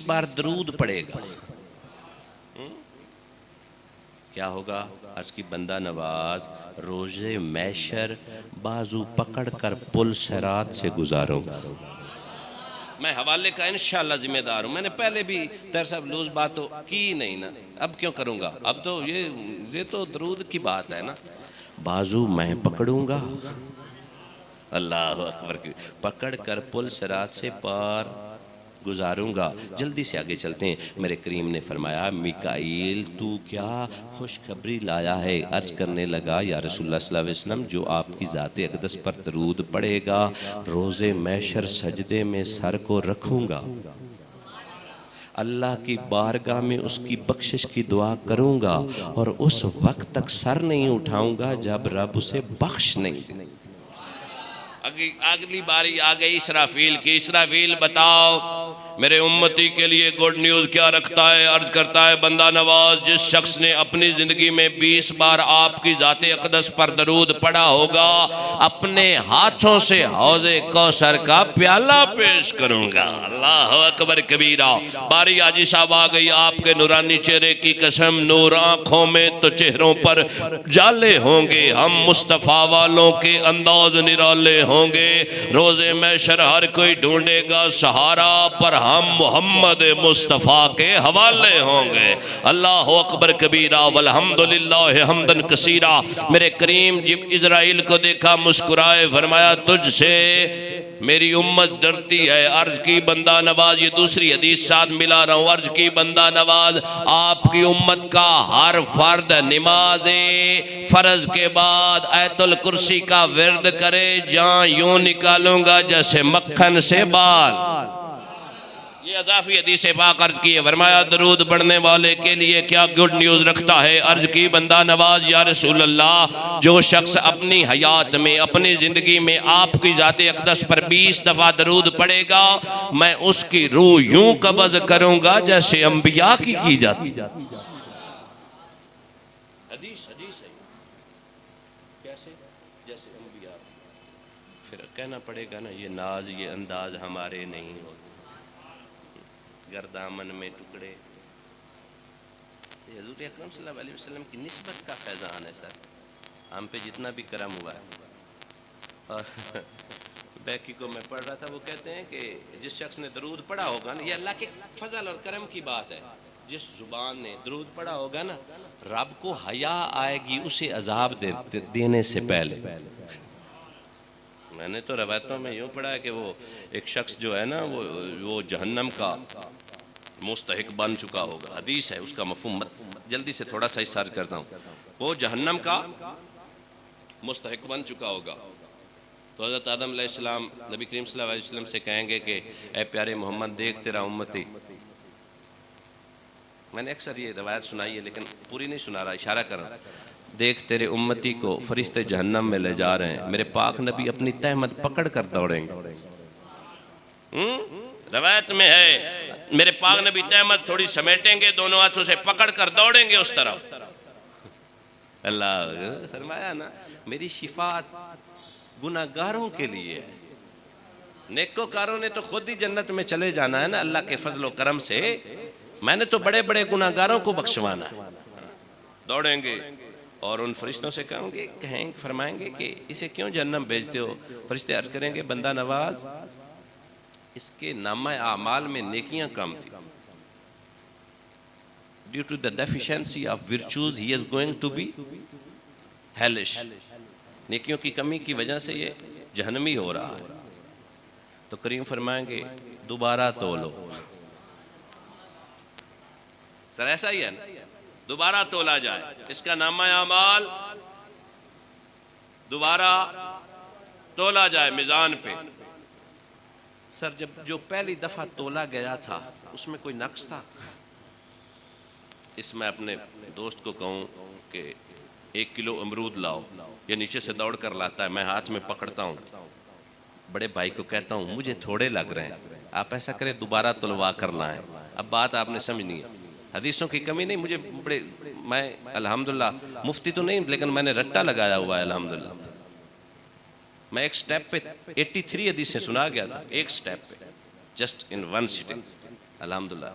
बार दरूद पड़ेगा, क्या होगा? अर्ज की बंदा नवाज रोजे मैशर बाजू पकड़ कर पुल सिरात से गुजारूंगा। मैं हवाले का इंशाअल्लाह जिम्मेदार हूँ। मैंने पहले भी तर साहब लूज बात तो की नहीं ना, अब क्यों करूँगा। अब तो ये तो दरूद की बात है ना। बाजू मैं पकड़ूंगा, अल्लाह अकबर की, पकड़ कर पुल सिरात से पार गुजारूंगा। जल्दी से आगे चलते हैं। मेरे करीम ने फरमाया, मिकाईल तू क्या खुशखबरी लाया है। अर्ज करने लगा, या रसूलुल्लाह सल्लल्लाहु अलैहि वसल्लम, जो आपकी ज़ात अक़दस पर दरूद पड़ेगा रोज़े महशर सजदे में सर को रखूंगा, अल्लाह की बारगाह में उसकी बख्शिश की दुआ करूंगा और उस वक्त तक सर नहीं उठाऊंगा जब रब उसे बख्श नहीं दे। अगली बारी आ गई इसराफील की। इसराफील बताओ मेरे उम्मती के लिए गुड न्यूज क्या रखता है। अर्ज करता है, बंदा नवाज, जिस शख्स ने अपनी जिंदगी में 20 बार आपकी ज़ाते अक़दस पर दरूद पढ़ा होगा, अपने हाथों से हौज़े कौसर का प्याला पेश करूंगा। अल्लाह अकबर कबीरा। बारी आजी साहब आ गई। आपके नूरानी चेहरे की कसम, नूर आंखों में तो चेहरों पर जाले होंगे। हम मुस्तफ़ा वालों के अंदाज निराले होंगे। रोज़े महशर हर कोई ढूंढेगा सहारा, पर हम मोहम्मद मुस्तफ़ा के हवाले होंगे। अल्लाह अकबर कबीरा वल्हम्दुलिल्लाह हम्दन कसीरा। मेरे करीम जब इज़राइल को देखा मुस्कुराए, फरमाया तुझसे मेरी उम्मत डरती है। अर्ज की बंदा नवाज, ये दूसरी हदीस साथ मिला रहा हूँ। अर्ज की बंदा नवाज, आपकी उम्मत का हर फर्द नमाज़े फर्ज के बाद आयतुल कुर्सी का विर्द करे, जहाँ यूं निकालूंगा जैसे मक्खन से बाल। ये अज़ाफ़ी हदीस पाक अर्ज की है। फरमाया दरूद पढ़ने वाले के लिए क्या गुड न्यूज़ रखता है। अर्ज की बंदा नवाज, या रसूल अल्लाह, जो शख्स अपनी हयात में, अपनी ज़िंदगी में आपकी ज़ाते अक़दस पर 20 दफ़ा दरूद पढ़ेगा, मैं उसकी रूह यूं कब्ज़ करूँगा जैसे अंबिया की जाती। फिर कहना पड़ेगा ना, ये नाज ये अंदाज हमारे नहीं होते, गर्दामन में टुकड़े। हुज़ूर अकरम सल्लल्लाहु अलैहि वसल्लम की निस्बत का फैज़ान है सर, हम पे जितना भी करम हुआ है। और बैकी को मैं पढ़ रहा था, वो कहते हैं कि जिस शख्स ने दरूद पढ़ा होगा ना, ये अल्लाह के फजल और करम की बात है, जिस जुबान ने दरूद पढ़ा होगा ना, रब को हया आएगी उसे अजाब देने से पहले। मैंने तो रवायतों में यूँ पढ़ा है कि वो एक शख्स जो है ना, वो जहन्नम का मुस्तहिक बन चुका होगा। हदीस है, उसका मफ़हूम जल्दी से थोड़ा सा सर्च करता हूँ। वो जहन्नम का मुस्तहिक बन चुका होगा। तो हज़रत आदम अलैहिस्सलाम नबी करीम सल्लल्लाहु अलैहि वसल्लम से कहेंगे कि ए प्यारे मोहम्मद, देख तेरा उम्मती। मैंने अक्सर ये रवायत सुनाई है लेकिन पूरी नहीं सुना रहा, इशारा कर रहा। देख तेरे उम्मती को फरिश्ते जहन्नम में ले जा रहे हैं, मेरे पाक नबी अपनी तहमत पकड़ कर दौड़ेंगे। रवायत में है, मेरे पाक नबी तहमत थोड़ी समेटेंगे, दोनों हाथों से पकड़ कर दौड़ेंगे उस तरफ। अल्लाह फरमाया ना, मेरी शिफात गुनाहगारों के लिए है, नेकोकारों ने तो खुद ही जन्नत में चले जाना है ना अल्लाह के फजल व करम से। मैंने तो बड़े बड़े गुनाहगारों को बख्शवाना है। दौड़ेंगे और उन फरिश्तों से कहेंगे, फरमाएंगे कि इसे क्यों जहन्नम भेजते हो। फरिश्ते अर्ज करेंगे, बंदा नवाज, इसके नामा आमाल में नेकियां कम थी। Due to the deficiency of virtues he is going to be hellish. नेकियों की कमी की वजह से ये जहन्नमी हो रहा है। तो करीम फरमाएंगे, दोबारा तोलो। सर ऐसा ही है ना, दोबारा तोला जाए, इसका नामा आमाल दोबारा तोला जाए मिजान पे। सर जब जो पहली दफा तोला गया था उसमें कोई नक्स था? इसमें अपने दोस्त को कहूँ कि 1 किलो अमरूद लाओ, ये नीचे से दौड़ कर लाता है, मैं हाथ में पकड़ता हूँ, बड़े भाई को कहता हूँ मुझे थोड़े लग रहे हैं, आप ऐसा करें दोबारा तुलवा करना है। अब बात आपने समझनी है, हदीसों की कमी नहीं, मुझे बड़े, मैं अल्हम्दुलिल्लाह मुफ्ती तो नहीं लेकिन मैंने रट्टा लगाया हुआ है अल्हम्दुलिल्लाह। मैं एक स्टेप पे 83 हदीसें सुना गया था, एक स्टेप पे, जस्ट इन वन सिटिंग अल्हम्दुलिल्लाह।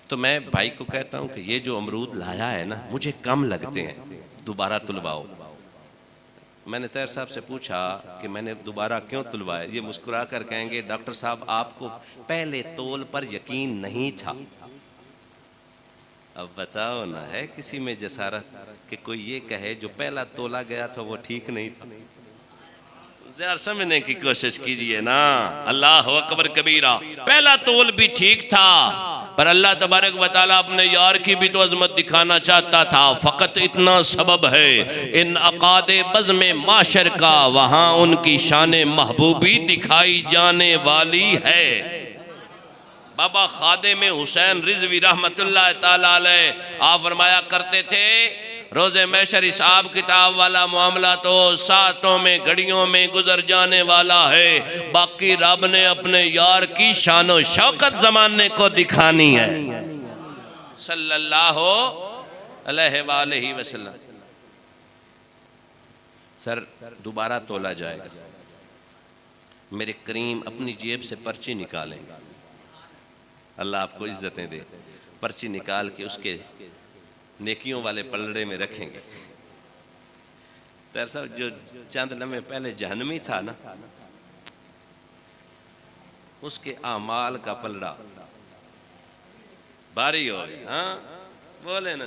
तो मैं भाई को कहता हूँ कि ये जो अमरूद लाया है ना मुझे कम लगते हैं, दोबारा तुलवाओ। मैंने तैयर साहब से पूछा कि मैंने दोबारा क्यों तुलवाया। ये मुस्कुरा कर कहेंगे डॉक्टर साहब आपको पहले तोल पर यकीन नहीं था। अब बताओ ना, है किसी में जसारत कि कोई ये कहे जो पहला तोला गया था वो ठीक नहीं था? यार समझने की कोशिश कीजिए ना। अल्लाह अकबर कबीरा। पहला तोल भी ठीक था, पर अल्लाह तबारक व तआला अपने यार की भी तो अजमत दिखाना चाहता था। फकत इतना सबब है इन अकादे बज़्म माशर का, वहां उनकी शान महबूबी दिखाई जाने वाली है। बाबा खादिम हुसैन रिजवी रहमतुल्लाह ताला अलैह आप फरमाया करते थे, रोज़े महशर हिसाब किताब वाला मामला तो सातों में घड़ियों में गुजर जाने वाला है, बाकी रब ने अपने यार की शानो शौकत जमाने को दिखानी है सल्लल्लाहु अलैहि वसल्लम। सर दोबारा तोला जाएगा, मेरे करीम अपनी जेब से पर्ची निकालेंगे, अल्लाह आपको इज्जतें दे, पर्ची निकाल के उसके नेकियों वाले पलड़े में रखेंगे। तैयर साहब जो चंद लम्हे पहले जहन्नमी था ना, उसके आमाल का पलड़ा भारी हो गया। हाँ बोले ना,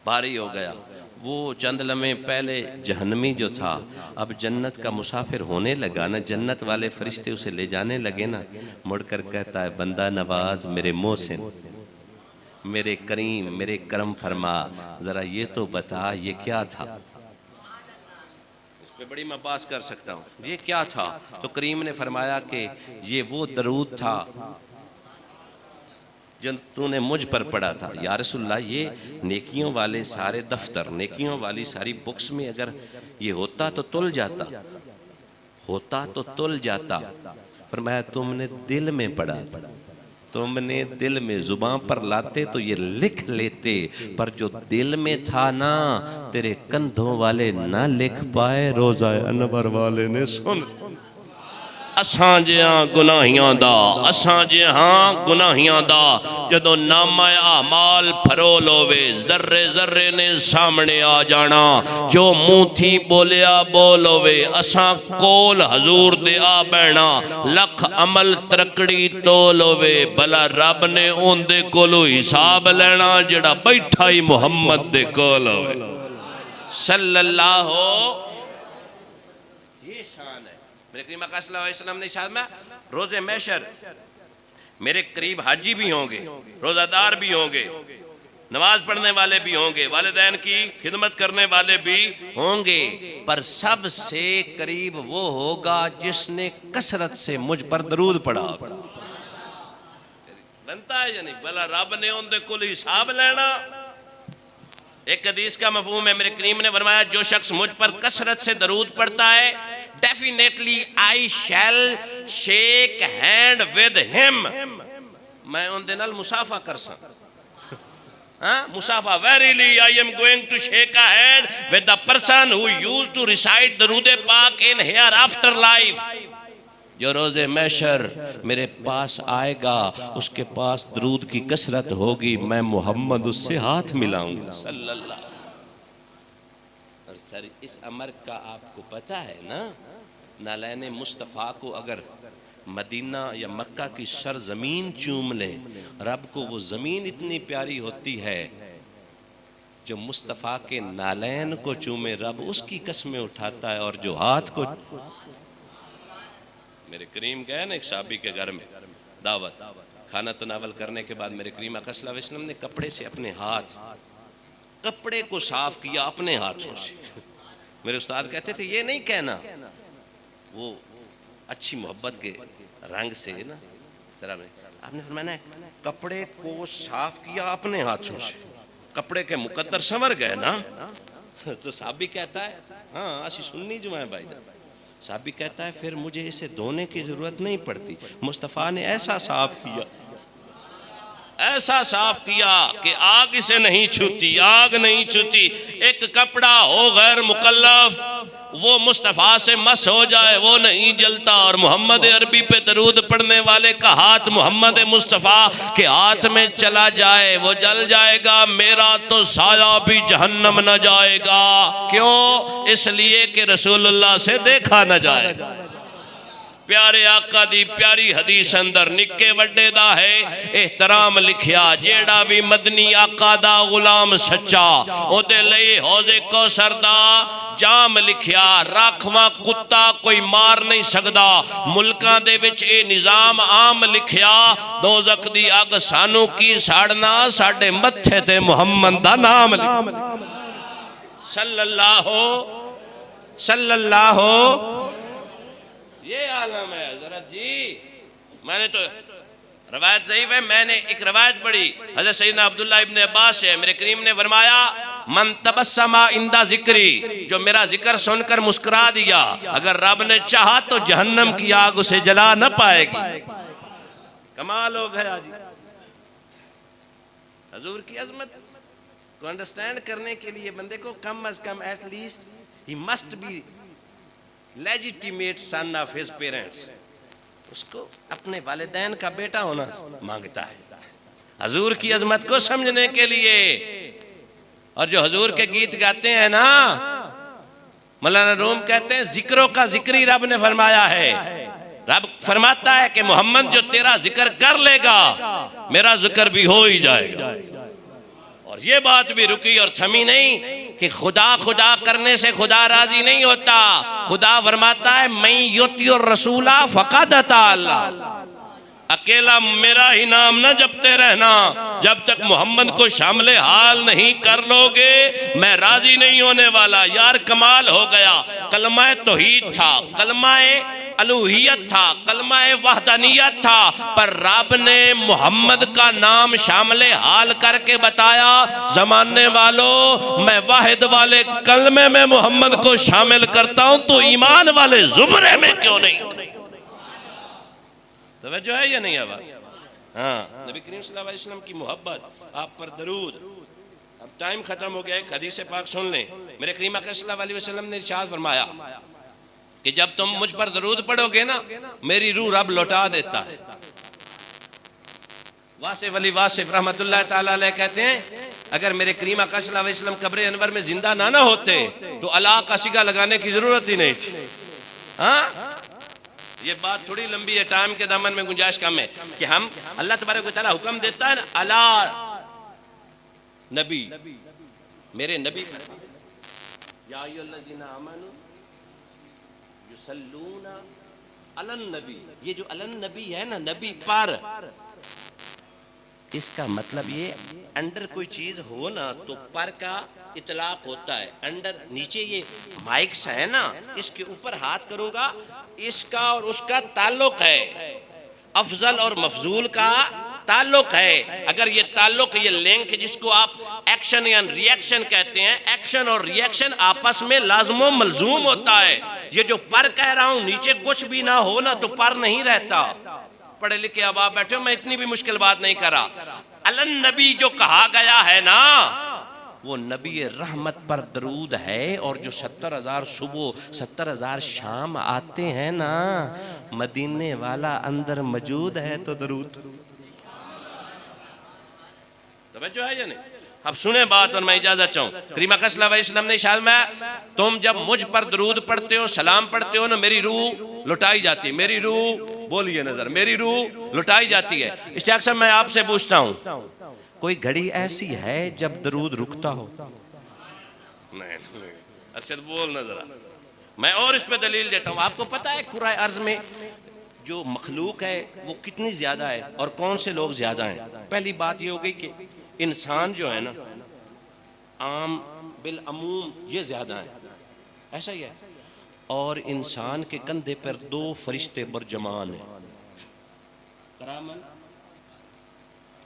भारी हो गया। वो चंद लम्हे पहले जहन्नमी जो था अब जन्नत का मुसाफिर होने लगा ना, जन्नत वाले फरिश्ते उसे ले जाने लगे ना, मुड़कर कहता है बंदा नवाज मेरे मोहसिन, मेरे करीम, मेरे करम फरमा, जरा ये तो बता ये क्या था। इस पे बड़ी मैं बात कर सकता हूँ, ये क्या था? तो करीम ने फरमाया कि ये वो दरूद था जो तूने मुझ पर पढ़ा था। या रसूलल्लाह, ये नेकियों वाले सारे दफ्तर, नेकियों वाली सारी बुक्स में अगर ये होता तो तुल जाता, होता तो तुल जाता। फरमाया तुमने दिल में पढ़ा था, तुमने दिल में, जुबान पर लाते तो ये लिख लेते, पर जो दिल में था ना तेरे कंधों वाले ना लिख पाए, रोज़ा अनवर वाले ने सुन। असां जिहां गुनाहियां दा, असां जिहां गुनाहियां दा जदों नामा आमाल फरोल होवे, जर्रे जर्रे ने सामने आ जाना, जो मुंह थी बोलिया बोल होवे, असां कोल हजूर दे आ बैठना, लख अमल तरकड़ी तोल होवे, भला रब ने उनदे कोलों हिसाब लेना जेड़ा बैठा ही मुहम्मद दे कोल होवे सल्लल्लाहु। मेरे करीम आका सल्लल्लाहु अलैहि वसल्लम ने इरशाद में रोज़े महशर मेरे करीब हाजी भी होंगे, रोज़ादार भी होंगे, नमाज पढ़ने वाले भी होंगे, वालिदैन की खिदमत करने वाले भी होंगे, पर सबसे करीब वो होगा जिसने कसरत से मुझ पर दरूद पढ़ा। बनता है या नहीं? भला रब ने उनके कुल हिसाब लेना। एक हदीस का मफहूम है, मेरे करीम ने फरमाया जो शख्स मुझ पर कसरत से दरूद पढ़ता है, definitely I shall shake hand with him, मैं उनके नाल मुसाफा कर सकता। हाँ मुसाफा, verily I am going to shake a hand with the person who used to recite दरूद पाक इन हियर आफ्टर लाइफ। जो रोज़े महशर मेरे पास आएगा उसके पास दरूद की कसरत होगी, मैं मोहम्मद उससे हाथ मिलाऊंगा सल्लल्लाहु। और सर इस अमर का आपको पता है ना, नालैन मुस्तफ़ा को अगर मदीना या मक्का की सरजमीन चूम ले, रब को वो ज़मीन इतनी प्यारी होती है, जो मुस्तफ़ा के नालैन को चूमे रब उसकी कसमें उठाता है। और जो हाथ को, मेरे करीम गए ना एक साहबी के घर में दावत, खाना तनावल करने के बाद मेरे करीम आका सल्लल्लाहु अलैहि वसल्लम ने कपड़े से अपने हाथ, कपड़े को साफ किया अपने हाथों से। मेरे उस्ताद कहते थे ये नहीं कहना, वो अच्छी मोहब्बत के रंग से ना, जरा आपने फरमाया कपड़े को साफ किया अपने हाथों से, कपड़े के मुकद्दर संवर गए ना। तो साहबी कहता है हाँ असी सुन्नी जो है भाई, साहबी कहता है फिर मुझे इसे धोने की जरूरत नहीं पड़ती, मुस्तफ़ा ने ऐसा साफ किया, ऐसा साफ किया कि आग इसे नहीं छूती, आग नहीं छूती। एक कपड़ा हो गैर मुकल्लफ, वो मुस्तफ़ा से मस हो जाए वो नहीं जलता। और मोहम्मद अरबी पे दरूद पढ़ने वाले का हाथ मोहम्मद मुस्तफ़ा के हाथ में चला जाए वो जल जाएगा। मेरा तो साया भी जहन्नम न जाएगा। क्यों? इसलिए कि रसूलुल्लाह से देखा न जाएगा। प्यारे आका दी प्यारी हदीस अंदर निक्के वड्डे दा है एहतराम लिखिया। जेड़ा भी मदनी आका दा गुलाम सच्चा ओदे लई हौज़े कौसर दा जाम लिखिया। राखवा कुत्ता कोई मार नहीं सकदा। मुल्कां दे विच ए निज़ाम आम लिखिया। दोज़ख दी अग सानू की साड़ना साडे मत्थे ते मुहम्मद दा नाम सल्लल्लाहु ये आलम है हज़रत जी। मैंने तो रवायत ज़ईफ़ है, मैंने एक रवायत पढ़ी हज़रत सैयदना अब्दुल्लाह इब्न अब्बास से। मेरे करीम ने फरमाया मन तबस्समा इंदा जिक्री, जो मेरा जिक्र सुनकर मुस्कुरा दिया, अगर रब ने चाहा तो जहन्नम की आग उसे जला न पाएगी। कमाल हो गया जी। हजूर की अजमत को अंडरस्टैंड करने के लिए बंदे को कम अज कम at least he must be legitimate son of his parents. उसको अपने वालिदैन का बेटा होना मांगता है हजूर की अजमत को समझने के लिए। और जो हजूर के गीत गाते हैं ना, मौलाना रूम कहते हैं जिक्रों का जिक्र ही रब ने फरमाया है। रब फरमाता है कि मोहम्मद जो तेरा जिक्र कर लेगा मेरा जिक्र भी हो ही जाएगा। और ये बात भी रुकी और थमी नहीं कि खुदा खुदा करने से खुदा राजी नहीं होता। खुदा फरमाता है मैं युतियुर रसूला फक़द अता अल्लाह। अकेला मेरा ही नाम न जपते रहना, जब तक मोहम्मद को शामिल हाल नहीं कर लोगे मैं राजी नहीं होने वाला। यार कमाल हो गया। कलमा तौहीद था, कलमा अलूहियत था, कलमा वहदानियत था, पर रब ने मोहम्मद का नाम शामिल हाल करके बताया जमाने वालों मैं वाहिद वाले कलमे में मोहम्मद को शामिल करता हूं तो ईमान वाले जुमरे में क्यों नहीं। तवज्जो है या नहीं है? हाँ, नबी करीम सल्लल्लाहु अलैहि वसल्लम की मोहब्बत, आप पर दरूद। अब टाइम खत्म हो गया, एक हदीस पाक सुन लें। मेरे करीम सल्लल्लाहु अलैहि वसल्लम ने इरशाद फरमाया कि जब तुम मुझ पर दरूद पढ़ोगे ना मेरी रूह रब लौटा देता है। वासिफ अली वासिफ रहमतुल्लाह ताला अलैह कहते हैं अगर मेरे करीम आका सल्लल्लाहु अलैहि वसल्लम कब्र अनवर में जिंदा ना होते तो अला का सिगा लगाने की जरूरत ही नहीं थी। हाँ, ये बात थोड़ी लंबी है, टाइम के दामन में गुंजाइश कम है कि हम अल्लाह तबारक व तआला हुक्म देता है ना अला नबी, मेरे नबी या अय्युहल्लज़ीना आमनू युसल्लूना अलन नबी। ये जो अलन नबी है ना, नबी पर, इसका मतलब ये अंडर कोई चीज हो ना तो पर का इतलाक होता है। अंडर नीचे ये माइक्स है ना, इसके ऊपर हाथ करूंगा, इसका और उसका ताल्लुक है, अफजल और मफजूल का ताल्लुक है। अगर ये ताल्लुक, ये लिंक जिसको आप एक्शन या रिएक्शन कहते हैं, एक्शन और रिएक्शन आपस में लाजमो मलजूम होता है। ये जो पर कह रहा हूं नीचे कुछ भी ना हो ना तो पर नहीं रहता। पढ़े लिखे अब आप बैठे हो, मैं इतनी भी मुश्किल बात नहीं कर रहा। अलन नबी जो कहा गया है ना वो नबी रहमत पर दरूद है। और जो 70,000 सुबह 70,000 शाम आते हैं ना, मदीने वाला अंदर मौजूद है तो दरूद। तवज्जो है या नहीं? अब सुने बात और मैं इजाजत चाहूं। करीम आका सल्लल्लाहु अलैहि वसल्लम ने इरशाद में तुम जब मुझ पर दरूद पढ़ते हो, सलाम पढ़ते हो ना, मेरी रूह लुटाई जाती है। मेरी रूह, बोलिए नजर, मेरी रूह लुटाई जाती है। इश्तियाक साहब मैं आपसे पूछता हूं, कोई घड़ी ऐसी है जब दरूद रुकता हो? नहीं, अच्छा बोल नजर। मैं और इस पे दलील देता हूं। आपको पता है कुराए अर्ज में जो मखलूक है वो कितनी ज्यादा है और कौन से लोग ज्यादा हैं? पहली बात ये हो गई कि इंसान जो है ना आम बिल अमूम ये ज्यादा है, ऐसा ही है। और इंसान के कंधे पर 2 फरिश्ते बरजमान है, करामन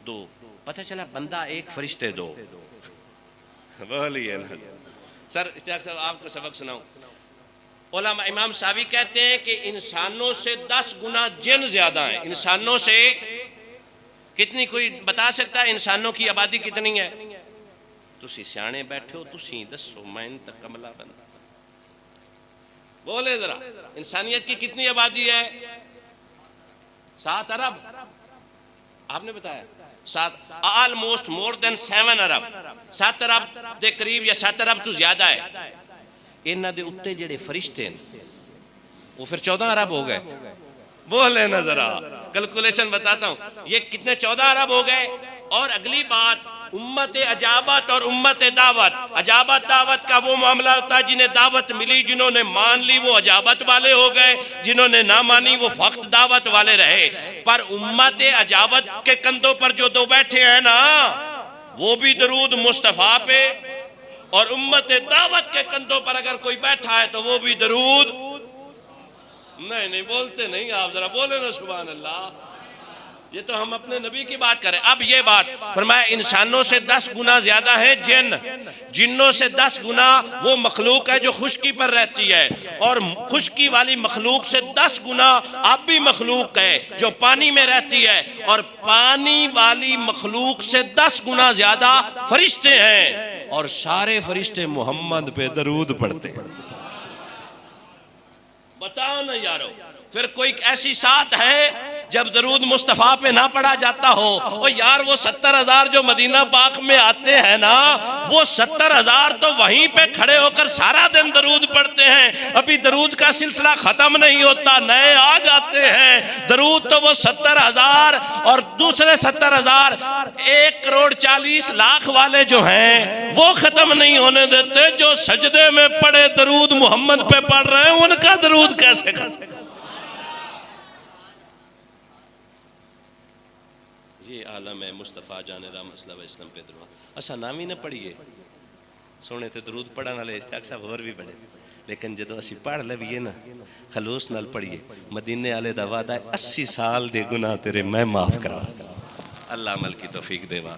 2। पता चला बंदा 1 फरिश्ते 2। बोलिए ना सर। इश्तियाक साहब आपको सबक सुनाऊं। उलमा इमाम सावी कहते हैं कि इंसानों से 10 गुना जिन ज्यादा है। इंसानों से कितनी, कोई बता सकता है इंसानों की आबादी कितनी है? तुसी सियाने बैठे हो, तुसी दसो, मैं तो कमला बंदा। बोले जरा, इंसानियत की कितनी आबादी है? 7 अरब। आपने बताया 7, ऑलमोस्ट मोर देन 7 अरब, 7 अरब के करीब या 7 अरब तो ज्यादा है। इन्हां दे उत्ते जेड़े फरिश्ते ने वो फिर 14 अरब हो गए। बोले ना जरा, कैलकुलेशन बताता हूं, ये कितने 14 अरब हो गए। और अगली बात, उम्मत अजाबत और उम्मत दावत। अजाबत दावत का वो मामला होता है जिन्हें दावत मिली, जिन्होंने मान ली वो अजाबत वाले हो गए, जिन्होंने ना मानी वो फक्त दावत वाले रहे। पर उम्मत अजाबत के कंधों पर जो दो बैठे हैं ना, वो भी दरूद मुस्तफा पे, और उम्मत दावत के कंधों पर अगर कोई बैठा है तो वो भी दरूद। नहीं बोलते नहीं आप, जरा बोले ना सुभान अल्लाह। ये तो हम अपने नबी की बात करें। अब ये बात फरमाया, इंसानों से 10 गुना ज्यादा है जिन, जिन्नों से 10 गुना वो मखलूक है जो खुश्की पर रहती है, और खुश्की वाली मखलूक से 10 गुना आप भी मखलूक है जो पानी में रहती है, और पानी वाली मखलूक से 10 गुना ज्यादा फरिश्ते हैं, और सारे फरिश्ते मोहम्मद पे दरूद पढ़ते हैं। बताओ ना यारो, फिर कोई ऐसी साथ है जब दरूद मुस्तफा पे ना पढ़ा जाता हो? और यार वो 70,000 जो मदीना पाक में आते हैं ना, वो 70,000 तो वहीं पे खड़े होकर सारा दिन दरूद पढ़ते हैं। अभी दरूद का सिलसिला खत्म नहीं होता, नए आ जाते हैं। दरूद तो वो 70,000 और दूसरे 70,000, 1,40,00,000 वाले जो हैं वो खत्म नहीं होने देते। जो सजदे में पड़े दरूद मोहम्मद पे पढ़ रहे हैं, उनका दरूद कैसे खत्म? ये आलम है मुस्तफ़ा जाने राम असलम इस्लाम पे दुआ। असा नाम ही ना पढ़िए, सोने ते दरूद पढ़ने वाले अक्सर होर भी पढ़े, लेकिन जो असी पढ़ लवीए ना खलूस नाल पढ़िए, मदीने वाले दा वादा है 80 साल दे गुनाह तेरे मैं माफ करा। अल्लाह अमल की तौफीक देवा।